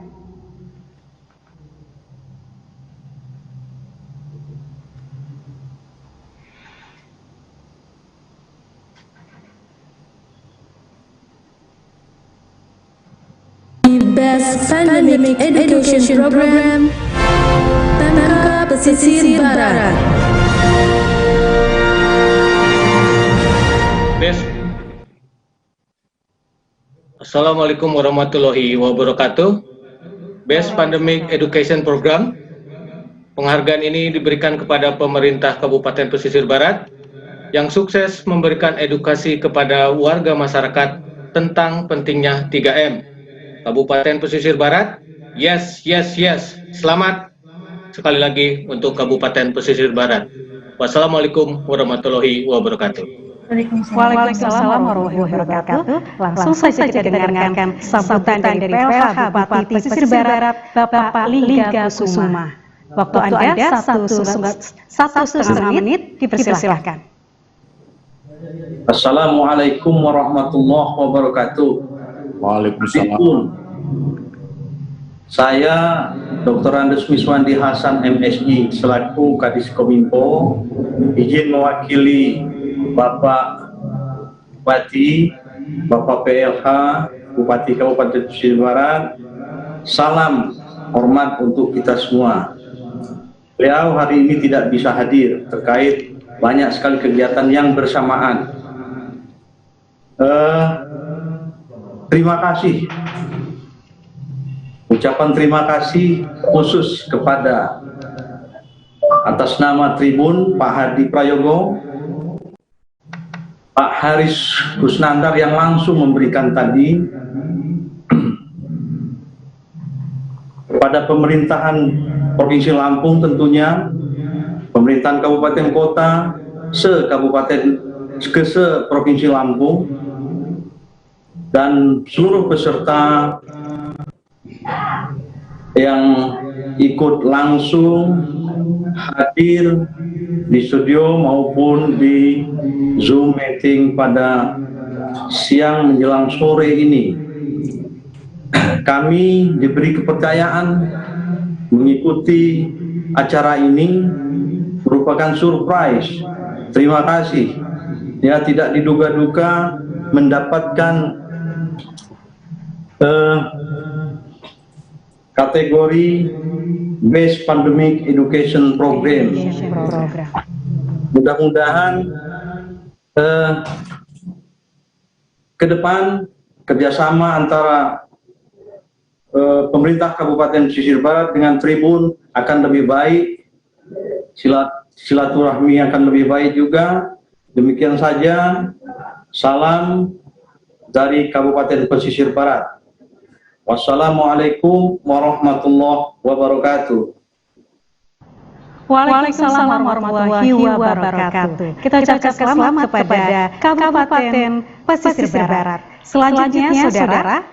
Best Pandemic Education Program Pemkab Pesisir Barat. Assalamualaikum warahmatullahi wabarakatuh. Best Pandemic Education Program. Penghargaan ini diberikan kepada pemerintah Kabupaten Pesisir Barat yang sukses memberikan edukasi kepada warga masyarakat tentang pentingnya 3M. Kabupaten Pesisir Barat, yes, yes, yes. Selamat sekali lagi untuk Kabupaten Pesisir Barat. Wassalamualaikum warahmatullahi wabarakatuh. Waalaikumsalam warahmatullahi wabarakatuh. Langsung saja kita dengarkan sambutan dari PLH Bupati Pesisir Barat, Bapak Lingga Kusuma. Waktu Anda 1,5 menit, dipersilahkan. Assalamualaikum warahmatullahi wabarakatuh. Waalaikumsalam. Saya Dr. Andes Miswandi Hasan MSI selaku Kadis Kominfo izin mewakili Bapak Bupati, Bapak PLH, Bupati Kabupaten Pesisir Barat. Salam hormat untuk kita semua. Beliau hari ini tidak bisa hadir terkait banyak sekali kegiatan yang bersamaan. Terima kasih. Ucapan terima kasih khusus kepada atas nama Tribun Pak Hadi Prayogo, Pak Haris Kusnandar yang langsung memberikan tadi, kepada pemerintahan Provinsi Lampung tentunya, pemerintahan kabupaten kota, se-Provinsi Lampung, dan seluruh peserta yang ikut langsung hadir di studio maupun di Zoom meeting pada siang menjelang sore ini. Kami diberi kepercayaan mengikuti acara ini, merupakan surprise. Terima kasih. Ya, tidak diduga-duga mendapatkan kategori Best Pandemic Education Program. Mudah-mudahan ke depan kerjasama antara pemerintah Kabupaten Pesisir Barat dengan Tribun akan lebih baik, silaturahmi akan lebih baik juga. Demikian saja, salam dari Kabupaten Pesisir Barat. Wassalamualaikum warahmatullahi wabarakatuh. Waalaikumsalam warahmatullahi wabarakatuh. Kita ucapkan selamat kepada Kabupaten Pesisir Barat. Selanjutnya, Saudara,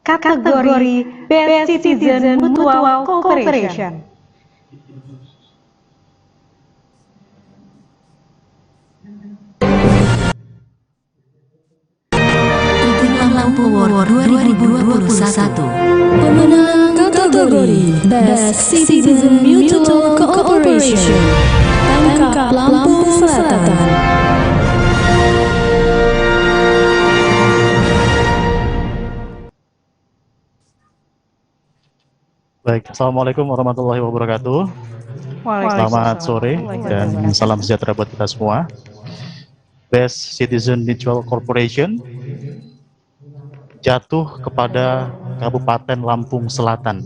kategori Best Citizen Mutual Cooperation. Lampung Award 2021. Pemenang kategori Best Citizen Mutual Cooperation Pemkab Lampung Selatan. Baik, Assalamualaikum warahmatullahi wabarakatuh. Selamat sore dan salam sejahtera buat kita semua. Best Citizen Mutual Corporation jatuh kepada Kabupaten Lampung Selatan,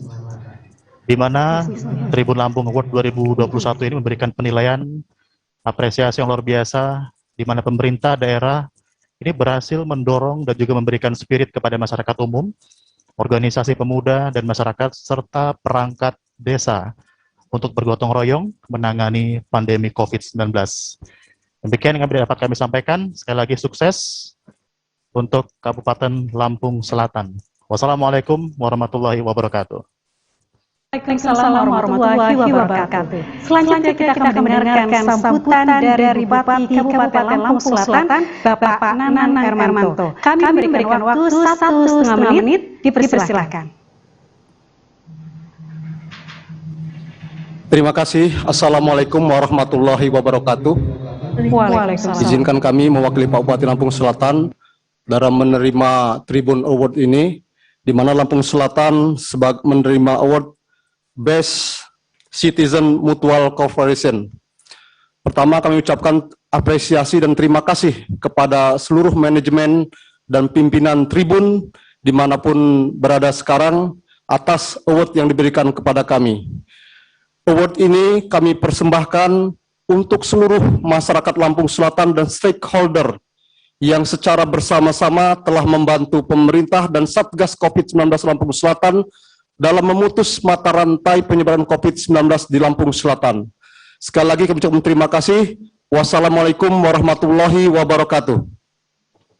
di mana Tribun Lampung Award 2021 ini memberikan penilaian apresiasi yang luar biasa, di mana pemerintah daerah ini berhasil mendorong dan juga memberikan spirit kepada masyarakat umum organisasi pemuda dan masyarakat, serta perangkat desa untuk bergotong royong menangani pandemi COVID-19. Demikian yang dapat kami sampaikan. Sekali lagi sukses untuk Kabupaten Lampung Selatan. Wassalamualaikum warahmatullahi wabarakatuh. Waalaikumsalam warahmatullahi wabarakatuh. Selanjutnya kita akan mendengarkan sambutan dari Bupati Kabupaten Lampung Selatan, Bapak Nanan Hermanto. Kami memberikan waktu 1,5 menit, dipersilakan. Terima kasih. Assalamualaikum warahmatullahi wabarakatuh. Waalaikumsalam. Izinkan kami mewakili Pak Bupati Lampung Selatan dalam menerima Tribun Award ini, di mana Lampung Selatan menerima award Best Citizen Mutual Cooperation. Pertama, kami ucapkan apresiasi dan terima kasih kepada seluruh manajemen dan pimpinan Tribun dimanapun berada sekarang atas award yang diberikan kepada kami. Award ini kami persembahkan untuk seluruh masyarakat Lampung Selatan dan stakeholder yang secara bersama-sama telah membantu pemerintah dan Satgas COVID-19 Lampung Selatan dalam memutus mata rantai penyebaran COVID-19 di Lampung Selatan. Sekali lagi kami ucapkan terima kasih. Wassalamualaikum warahmatullahi wabarakatuh.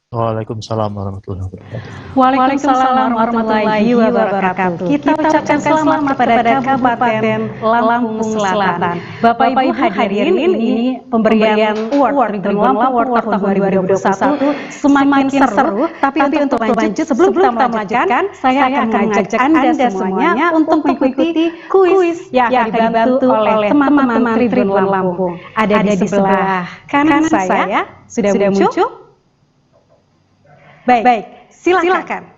Waalaikumsalam warahmatullahi wabarakatuh. Waalaikumsalam warahmatullahi wabarakatuh. Kita ucapkan selamat kepada Kabupaten Lampung Selatan. Bapak Ibu hadirin, ini pemberian award Tribun Lampung Award tahun 2021 semakin seru. Tapi untuk lanjut, sebelum kita melanjutkan, saya akan mengajak Anda semuanya untuk mengikuti kuis yang akan dibantu oleh teman-teman Tribun Lampung. Ada di sebelah kanan saya, sudah muncul. Baik, silakan.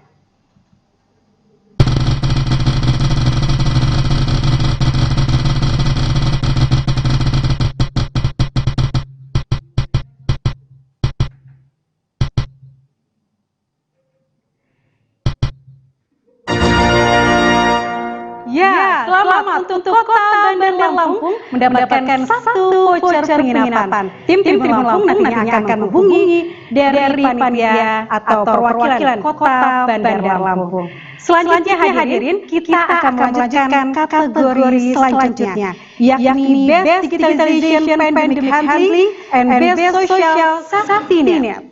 Ya, selamat untuk Kota Bandar Lampung mendapatkan satu voucher penginapan. Tim Tribun Lampung nantinya akan menghubungi dari panitia atau perwakilan Kota Bandar Lampung. Selanjutnya hadirin, kita akan melanjutkan kategori selanjutnya, yakni Best Digitalization Pandemic Handling and Best Social Safety Net.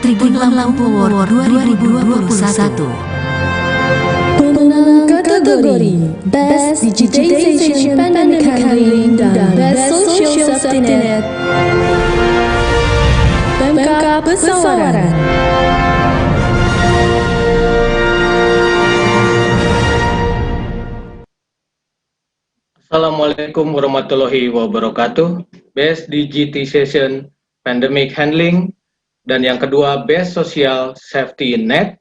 Tribun Lampung Award 2021. Pemenang kategori Best Digitalization Pandemic Handling dan Best Social Safety Net, Pemkab Pesawaran. Assalamualaikum warahmatullahi wabarakatuh. Best Digitization Pandemic Handling dan yang kedua Best Social Safety Net.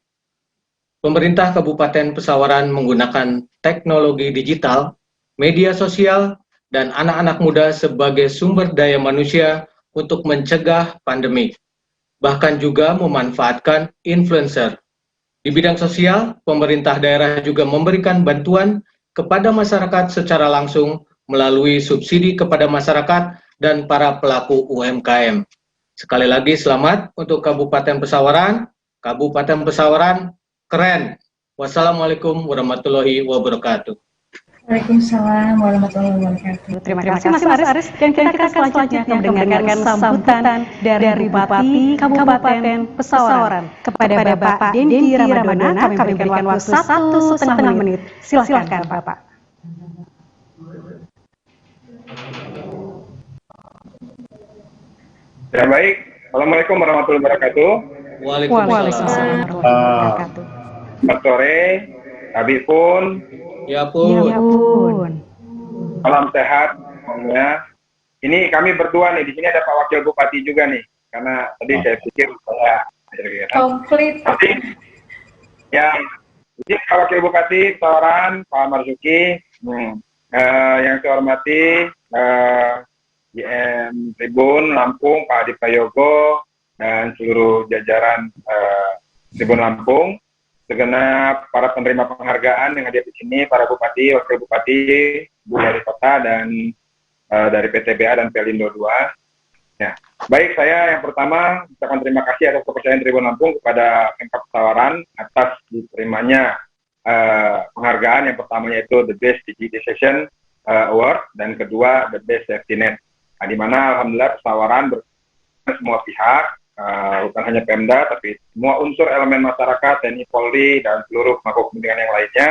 Pemerintah Kabupaten Pesawaran menggunakan teknologi digital, media sosial, dan anak-anak muda sebagai sumber daya manusia untuk mencegah pandemi. Bahkan juga memanfaatkan influencer. Di bidang sosial, pemerintah daerah juga memberikan bantuan kepada masyarakat secara langsung melalui subsidi kepada masyarakat dan para pelaku UMKM. Sekali lagi selamat untuk Kabupaten Pesawaran. Kabupaten Pesawaran keren. Wassalamualaikum warahmatullahi wabarakatuh. Waalaikumsalam warahmatullahi wabarakatuh. Terima kasih Mas Aris. Dan kita akan selanjutnya mendengarkan sambutan dari Bupati Kabupaten Pesawaran kepada Bapak Dendi Ramadana. Kami berikan waktu 1,5 menit. Silakan Bapak. Ya baik, Assalamualaikum warahmatullahi wabarakatuh. Waalaikumsalam warahmatullahi wabarakatuh. Selamat sore, Abi pun. Ya pun. Salam sehat semuanya. Ini kami berdua nih, di sini ada Pak Wakil Bupati juga nih, karena tadi saya pikir saya komplit. Ya, ini Pak Wakil Bupati Pesawaran, Pak Marzuki, yang saya hormati YM Tribun Lampung, Pak Adi Prayogo, dan seluruh jajaran Tribun Lampung, segenap para penerima penghargaan yang hadir di sini, para bupati, wakil bupati, Bu Wali Kota, dan dari PTBA dan Pelindo 2. Ya, baik, saya yang pertama ucapkan terima kasih atas kepercayaan Tribun Lampung kepada Pemkab Pesawaran atas diterimanya penghargaan. Yang pertama yaitu The Best Digitization Award dan kedua The Best Safety Net. Nah, di mana alhamdulillah Pesawaran semua pihak, bukan hanya Pemda tapi semua unsur elemen masyarakat, TNI, Polri dan seluruh pemangku kepentingan yang lainnya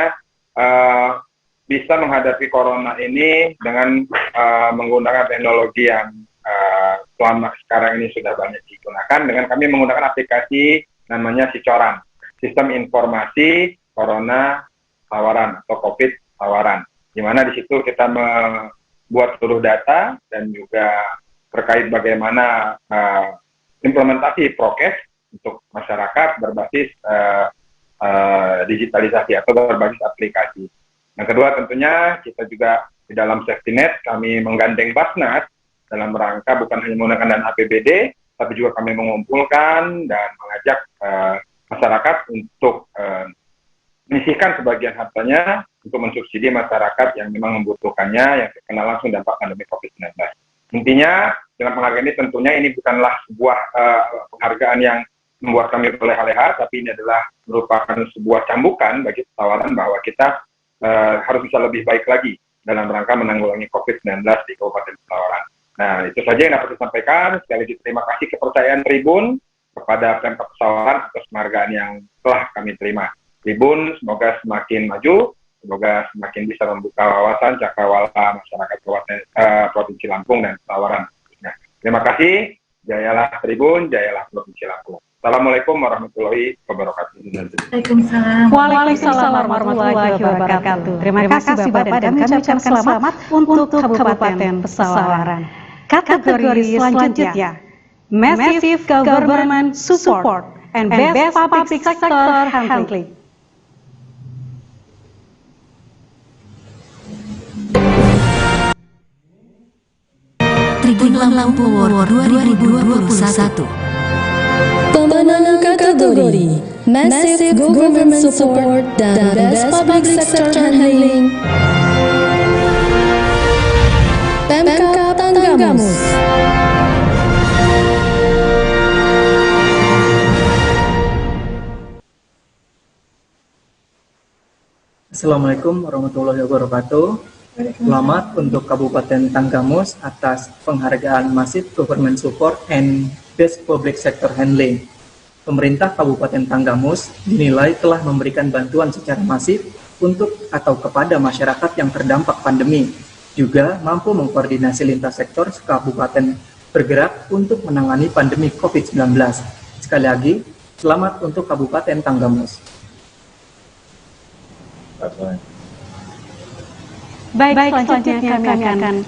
bisa menghadapi corona ini dengan menggunakan teknologi yang selama sekarang ini sudah banyak digunakan dengan kami menggunakan aplikasi namanya Sicoran, Sistem Informasi Corona Pesawaran atau COVID Pesawaran, di mana di situ kita membuat seluruh data dan juga terkait bagaimana implementasi prokes untuk masyarakat berbasis digitalisasi atau berbasis aplikasi. Yang kedua tentunya kita juga di dalam safety net kami menggandeng Basnas dalam rangka bukan hanya menggunakan dana APBD, tapi juga kami mengumpulkan dan mengajak masyarakat untuk menyisihkan sebagian hartanya untuk mensubsidi masyarakat yang memang membutuhkannya, yang terkena langsung dampak pandemi COVID-19. Intinya, dengan penghargaan ini tentunya ini bukanlah sebuah penghargaan yang membuat kami berleha-leha, tapi ini adalah merupakan sebuah cambukan bagi Pesawaran bahwa kita harus bisa lebih baik lagi dalam rangka menanggulangi COVID-19 di Kabupaten Pesawaran. Nah, itu saja yang dapat disampaikan. Sekali lagi terima kasih kepercayaan Tribun kepada Pemkab Pesawaran atas penghargaan yang telah kami terima. Tribun semoga semakin maju, semoga semakin bisa membuka wawasan cakrawala masyarakat Kabupaten Provinsi Lampung dan Pesawaran. Nah, terima kasih. Jayalah Tribun, jayalah Provinsi Lampung. Assalamualaikum warahmatullahi wabarakatuh. Waalaikumsalam warahmatullahi wabarakatuh. Terima kasih Bapak dan kami ucapkan selamat untuk Kabupaten Pesawaran. Kategori selanjutnya, Massive Government Support and Best Public Sector Handling. Tribun Lampung Award 2021. Pemenang kategori Massive Government Support dan Best Public Sector Handling, Pemkab Tanggamus. Assalamualaikum warahmatullahi wabarakatuh. Selamat untuk Kabupaten Tanggamus atas penghargaan Massive Government Support and Best Public Sector Handling. Pemerintah Kabupaten Tanggamus dinilai telah memberikan bantuan secara masif untuk atau kepada masyarakat yang terdampak pandemi, juga mampu mengkoordinasi lintas sektor kabupaten bergerak untuk menangani pandemi COVID-19. Sekali lagi, selamat untuk Kabupaten Tanggamus. Baik, selanjutnya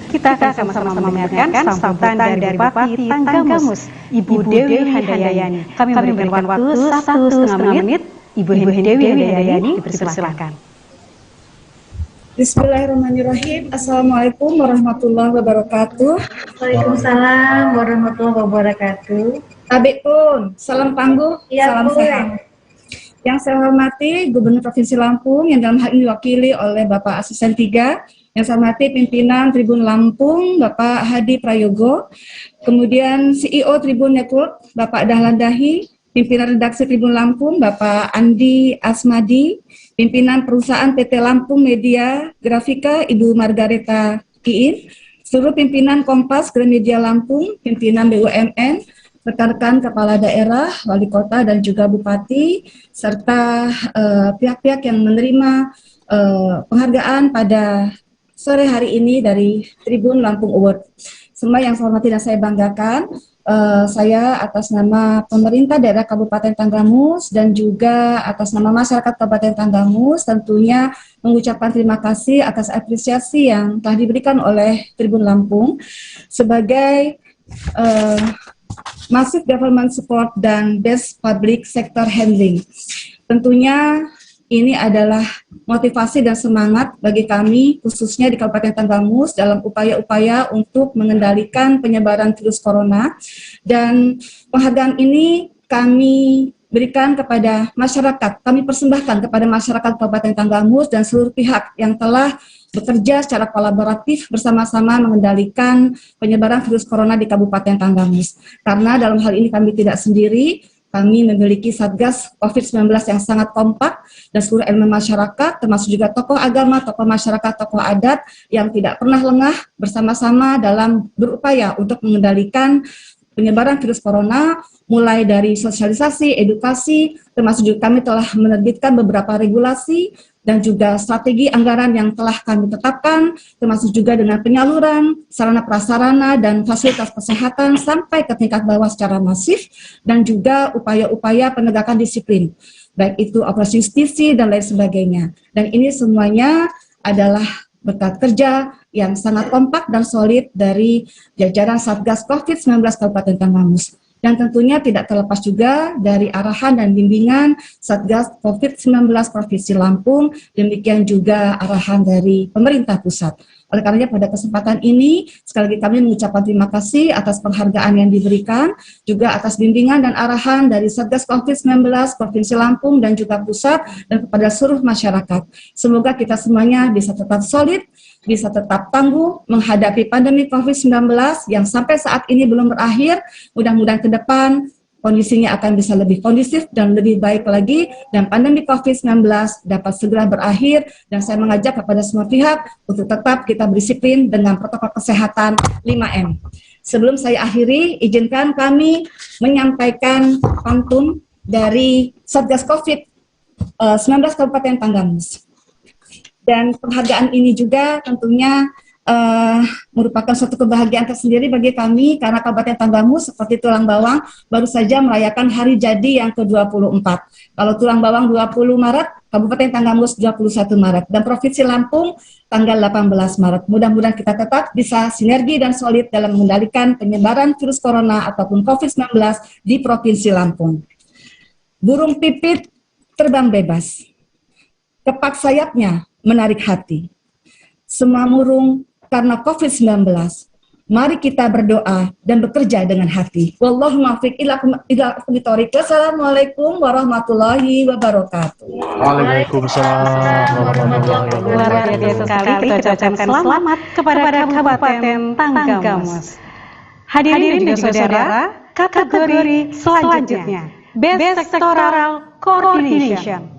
kita akan sama-sama mendengarkan sambutan dari Bupati Tanggamus, Ibu Dewi Handayani. Kami memberikan waktu 1,5 menit. Ibu Dewi Handayani, dipersilakan. Bismillahirrahmanirrahim. Assalamualaikum warahmatullahi wabarakatuh. Waalaikumsalam warahmatullahi wabarakatuh. Tabik pun, salam tangguh, salam sehat. Yang saya hormati Gubernur Provinsi Lampung yang dalam hal ini diwakili oleh Bapak Asisten 3, yang saya hormati pimpinan Tribun Lampung Bapak Hadi Prayogo, kemudian CEO Tribun Network Bapak Dahlan Dahi, pimpinan redaksi Tribun Lampung Bapak Andi Asmadi, pimpinan perusahaan PT Lampung Media Grafika Ibu Margareta Kiin, seluruh pimpinan Kompas Gramedia Lampung, pimpinan BUMN, rekan-rekan kepala daerah, wali kota dan juga bupati, serta pihak-pihak yang menerima penghargaan pada sore hari ini dari Tribun Lampung Award. Semua yang saya hormati dan saya banggakan, saya atas nama pemerintah daerah Kabupaten Tanggamus dan juga atas nama masyarakat Kabupaten Tanggamus tentunya mengucapkan terima kasih atas apresiasi yang telah diberikan oleh Tribun Lampung sebagai Massive Government Support dan Best Public Sector Handling. Tentunya ini adalah motivasi dan semangat bagi kami khususnya di Kabupaten Tanggamus dalam upaya-upaya untuk mengendalikan penyebaran virus corona, dan penghargaan ini kami berikan kepada masyarakat, kami persembahkan kepada masyarakat Kabupaten Tanggamus dan seluruh pihak yang telah bekerja secara kolaboratif bersama-sama mengendalikan penyebaran virus corona di Kabupaten Tanggamus. Karena dalam hal ini kami tidak sendiri, kami memiliki Satgas COVID-19 yang sangat kompak dan seluruh elemen masyarakat, termasuk juga tokoh agama, tokoh masyarakat, tokoh adat yang tidak pernah lengah bersama-sama dalam berupaya untuk mengendalikan penyebaran virus corona, mulai dari sosialisasi, edukasi, termasuk juga kami telah menerbitkan beberapa regulasi dan juga strategi anggaran yang telah kami tetapkan, termasuk juga dengan penyaluran sarana prasarana dan fasilitas kesehatan sampai ke tingkat bawah secara masif, dan juga upaya-upaya penegakan disiplin, baik itu operasi justisi dan lain sebagainya. Dan ini semuanya adalah berkat kerja yang sangat kompak dan solid dari jajaran Satgas COVID-19 Kabupaten Tanggamus. Dan tentunya tidak terlepas juga dari arahan dan bimbingan Satgas COVID-19 Provinsi Lampung, demikian juga arahan dari pemerintah pusat. Oleh karenanya pada kesempatan ini, sekali lagi kami mengucapkan terima kasih atas penghargaan yang diberikan, juga atas bimbingan dan arahan dari Satgas COVID-19 Provinsi Lampung dan juga pusat, dan kepada seluruh masyarakat. Semoga kita semuanya bisa tetap solid, bisa tetap tangguh menghadapi pandemi COVID-19 yang sampai saat ini belum berakhir. Mudah-mudahan ke depan kondisinya akan bisa lebih kondusif dan lebih baik lagi, dan pandemi COVID-19 dapat segera berakhir. Dan saya mengajak kepada semua pihak untuk tetap kita berdisiplin dengan protokol kesehatan 5M. Sebelum saya akhiri, izinkan kami menyampaikan pantun dari Satgas COVID-19 Kabupaten Tanggamus. Dan penghargaan ini juga tentunya merupakan suatu kebahagiaan tersendiri bagi kami, karena Kabupaten Tanggamus seperti Tulang Bawang baru saja merayakan hari jadi yang ke-24. Kalau Tulang Bawang 20 Maret, Kabupaten Tanggamus 21 Maret, dan Provinsi Lampung tanggal 18 Maret. Mudah-mudahan kita tetap bisa sinergi dan solid dalam mengendalikan penyebaran virus corona ataupun COVID-19 di Provinsi Lampung. Burung pipit terbang bebas, kepak sayapnya menarik hati. Semua murung karena COVID-19. Mari kita berdoa dan bekerja dengan hati. Wallahu muwaffiq ila aqwamit thoriq. Wassalamualaikum warahmatullahi wabarakatuh. Waalaikumsalam warahmatullahi wabarakatuh. Luar biasa sekali kita ucapkan selamat kepada Kabupaten Tanggamus. Hadirin dan saudara, kategori selanjutnya Best Sectoral Coordination.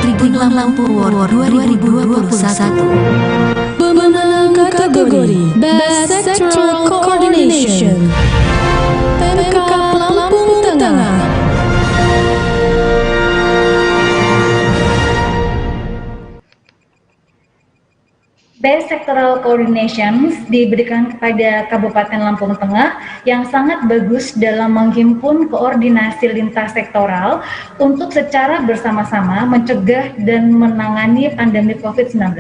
Tribun Lampung Award 2021. Pemenang kategori Best Sectoral Coordination Pemkab Lampung Tengah. Best Sectoral Coordination diberikan kepada Kabupaten Lampung Tengah yang sangat bagus dalam menghimpun koordinasi lintas sektoral untuk secara bersama-sama mencegah dan menangani pandemi COVID-19.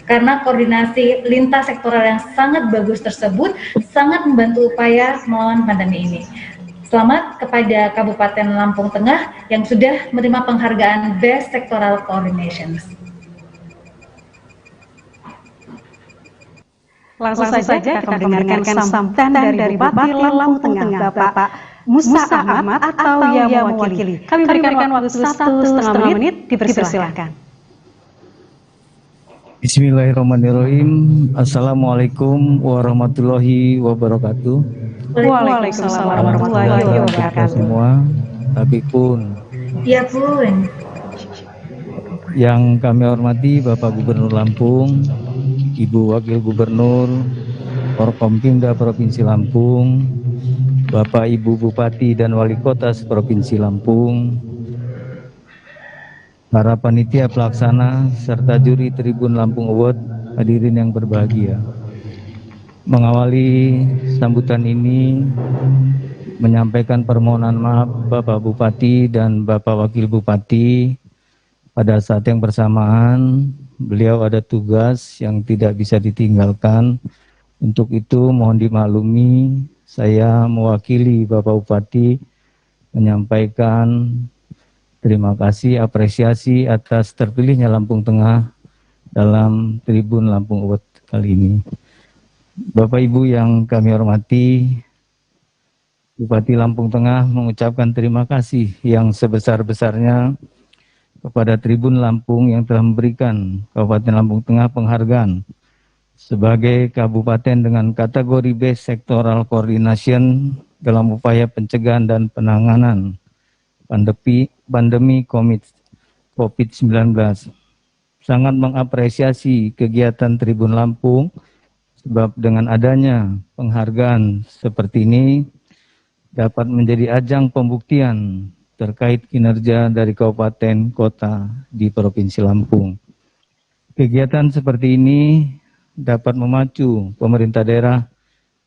Karena koordinasi lintas sektoral yang sangat bagus tersebut sangat membantu upaya melawan pandemi ini. Selamat kepada Kabupaten Lampung Tengah yang sudah menerima penghargaan Best Sectoral Coordination. Langsung saja kita mendengarkan sambutan dari Bupati Lampung Tengah, Bapak Musa Ahmad atau yang mewakili. Kami berikan waktu 1,5 menit, dipersilakan. Bismillahirrahmanirrahim. Assalamualaikum warahmatullahi wabarakatuh. Waalaikumsalam warahmatullahi wabarakatuh. Semua, tapi pun. Ya pun. Yang kami hormati Bapak Gubernur Lampung, Ibu Wakil Gubernur, Forkompimda Provinsi Lampung, Bapak Ibu Bupati dan Wali Kota Provinsi Lampung, para panitia pelaksana serta juri Tribun Lampung Award, hadirin yang berbahagia. Mengawali sambutan ini, menyampaikan permohonan maaf Bapak Bupati dan Bapak Wakil Bupati. Pada saat yang bersamaan, beliau ada tugas yang tidak bisa ditinggalkan. Untuk itu mohon dimaklumi, saya mewakili Bapak Bupati menyampaikan terima kasih, apresiasi atas terpilihnya Lampung Tengah dalam Tribun Lampung Award kali ini. Bapak Ibu yang kami hormati, Bupati Lampung Tengah mengucapkan terima kasih yang sebesar-besarnya kepada Tribun Lampung yang telah memberikan Kabupaten Lampung Tengah penghargaan sebagai kabupaten dengan kategori Best Sectoral Coordination dalam upaya pencegahan dan penanganan pandemi COVID-19. Sangat mengapresiasi kegiatan Tribun Lampung, sebab dengan adanya penghargaan seperti ini dapat menjadi ajang pembuktian terkait kinerja dari kabupaten kota di Provinsi Lampung. Kegiatan seperti ini dapat memacu pemerintah daerah,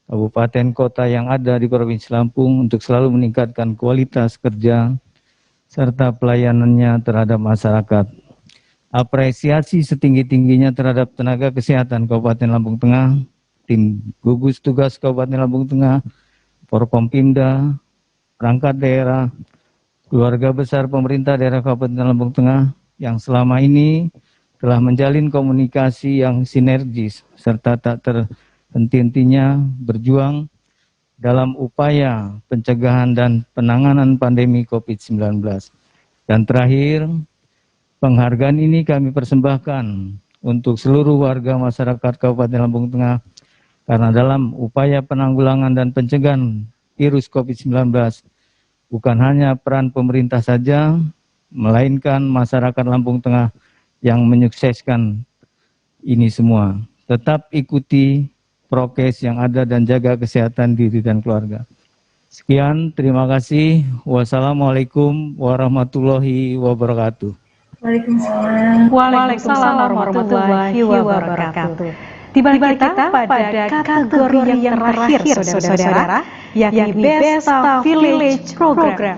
kabupaten kota yang ada di Provinsi Lampung untuk selalu meningkatkan kualitas kerja serta pelayanannya terhadap masyarakat. Apresiasi setinggi-tingginya terhadap tenaga kesehatan Kabupaten Lampung Tengah, tim gugus tugas Kabupaten Lampung Tengah, Forkompimda, perangkat daerah, keluarga besar pemerintah daerah Kabupaten Lampung Tengah yang selama ini telah menjalin komunikasi yang sinergis serta tak terhenti-hentinya berjuang dalam upaya pencegahan dan penanganan pandemi COVID-19. Dan terakhir, penghargaan ini kami persembahkan untuk seluruh warga masyarakat Kabupaten Lampung Tengah karena dalam upaya penanggulangan dan pencegahan virus COVID-19 bukan hanya peran pemerintah saja, melainkan masyarakat Lampung Tengah yang menyukseskan ini semua. Tetap ikuti prokes yang ada dan jaga kesehatan diri dan keluarga. Sekian, terima kasih. Wassalamualaikum warahmatullahi wabarakatuh. Waalaikumsalam. Waalaikumsalam warahmatullahi wabarakatuh. Tiba kita pada kategori yang terakhir, saudara-saudara, yakni Best Staff Village Program.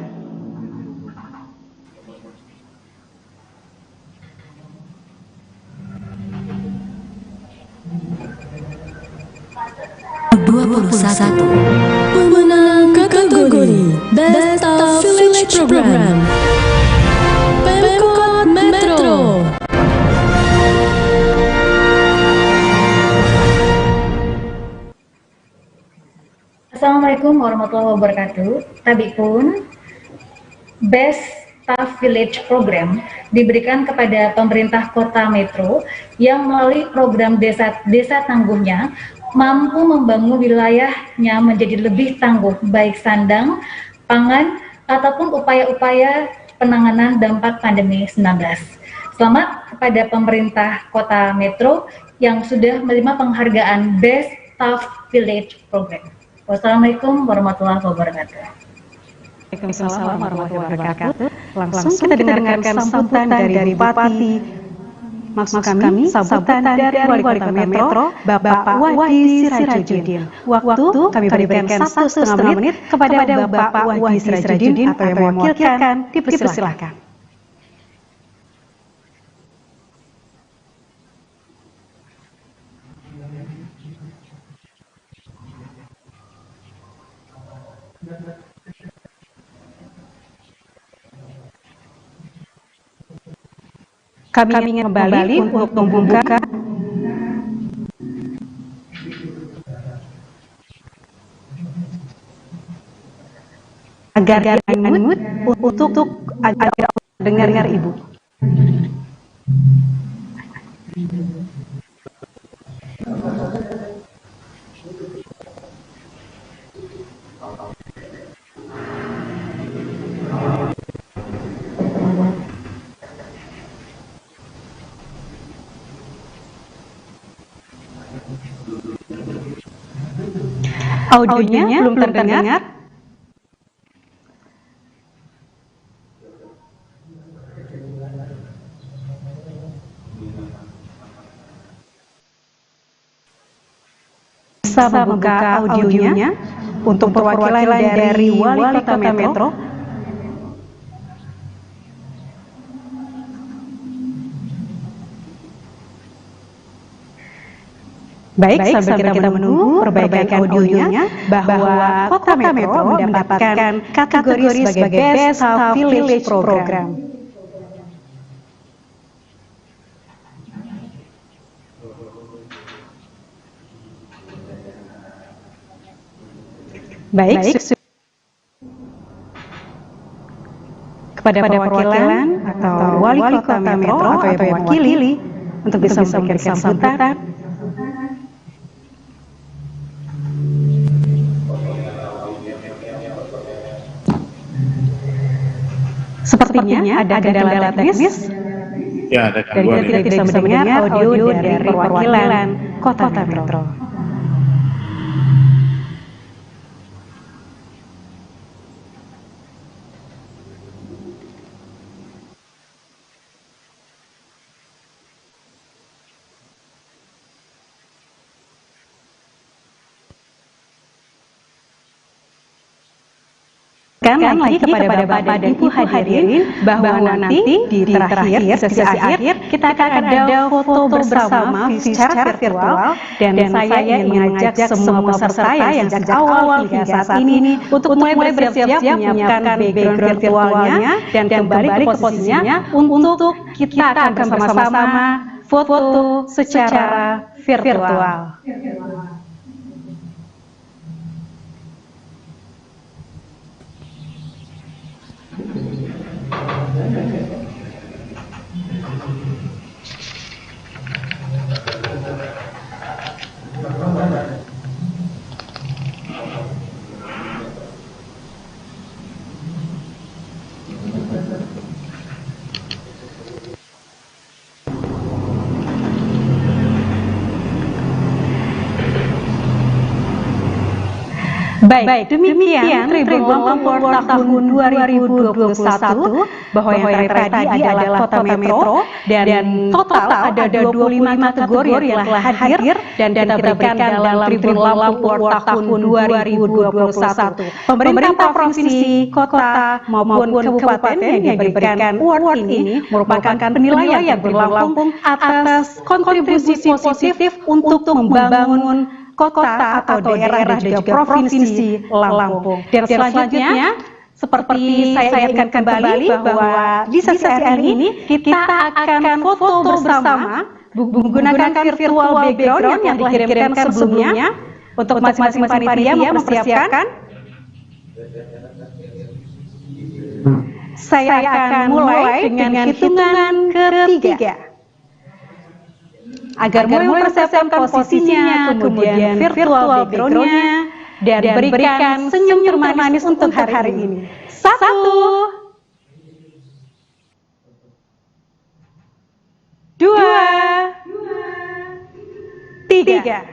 Pemenang kategori Best Staff Village Program, Pemkot Metro. Assalamualaikum warahmatullahi wabarakatuh. Tadi pun Best Staff Village Program diberikan kepada pemerintah kota Metro yang melalui program desa tangguhnya mampu membangun wilayahnya menjadi lebih tangguh baik sandang, pangan, ataupun upaya-upaya penanganan dampak pandemi 19. Selamat kepada pemerintah kota Metro yang sudah menerima penghargaan Best Staff Village Program. Wassalamualaikum warahmatullahi wabarakatuh. Waalaikumsalam warahmatullahi wabarakatuh. Langsung kita dengarkan sambutan dari Bupati, maksud kami sambutan dari Wali Kota Metro, Bapak Wahdi Sirajuddin. Waktu kami berikan 1,5 menit kepada Bapak Wahdi Sirajuddin atau yang mewakilkan, dipersilakan. Kami ingin kembali untuk membuka agar mood untuk agar dengar Ibu. Audionya belum terdengar. Bisa membuka audionya untuk perwakilan dari Wali Kota Metro. Baik, sambil kita menunggu perbaikan audionya, bahwa Kota Metro mendapatkan kategori sebagai Best Staff Village Program. Baik. Kepada perwakilan atau wali kota Metro atau yang mewakili untuk bisa memberikan sambutan. Sepertinya ada kendala teknis. Ya, ada dan kita tidak bisa mendengar audio dari perwakilan kota Metro. Lagi kepada Bapak dan Ibu hadirin bahwa nanti di terakhir sesi akhir kita akan ada foto bersama secara virtual dan saya ingin mengajak semua peserta yang sejak awal hingga saat ini untuk mulai bersiap-siap menyiapkan background virtualnya dan kembali ke posisinya untuk kita akan bersama-sama foto secara virtual. Baik, demikian Tribun Lampung tahun 2021 bahwa yang tadi adalah Kota Metro dan total ada 25 kategori yang telah hadir dan kita berikan dalam Tribun Lampung tahun 2021. Pemerintah provinsi, kota maupun kabupaten yang diberikan award ini merupakan penilaian Tribun Lampung atas kontribusi positif untuk membangun kota atau daerah dan juga provinsi Lampung. Dan selanjutnya, seperti saya ingatkan kembali bahwa di sesi ini kita akan foto bersama menggunakan virtual background yang telah dikirimkan sebelumnya untuk masing-masing panitia mempersiapkan. Saya akan mulai dengan hitungan ketiga. Agar mulai mempersiapkan posisinya, kemudian virtual background-nya, dan berikan senyum termanis untuk hari ini. 1, 2, 3.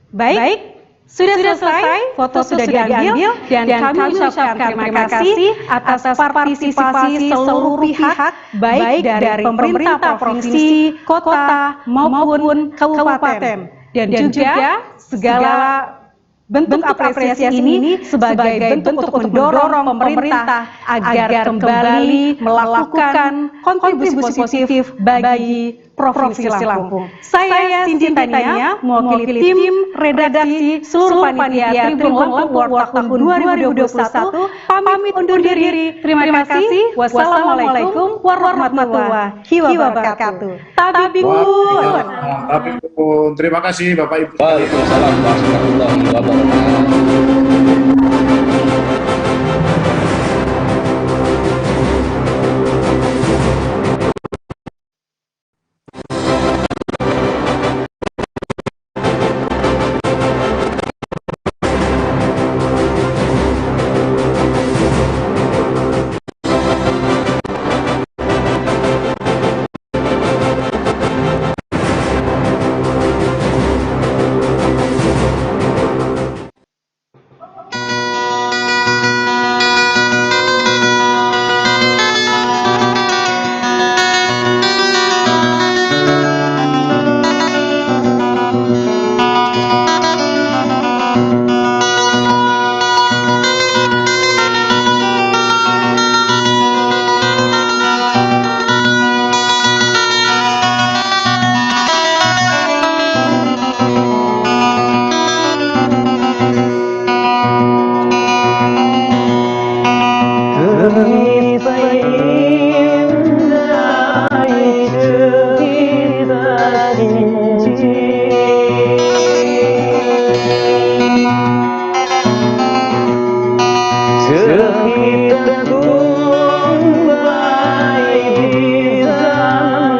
Baik. Sudah selesai, foto sudah diambil, dan kami ucapkan terima kasih atas partisipasi seluruh pihak, baik dari pemerintah provinsi, kota, maupun kabupaten. Dan juga segala bentuk apresiasi ini sebagai bentuk untuk mendorong pemerintah agar kembali melakukan kontribusi positif bagi Provinsi Lampung. Saya Cindy Tania, mewakili tim redaksi seluruh panitia Tribun Lampung Award tahun 2021, pamit undur diri. Terima kasih. Wassalamualaikum warahmatullahi wabarakatuh. Tabibun. Terima kasih Bapak Ibu. Waalaikumsalam warahmatullahi wabarakatuh. kita tumbang di zaman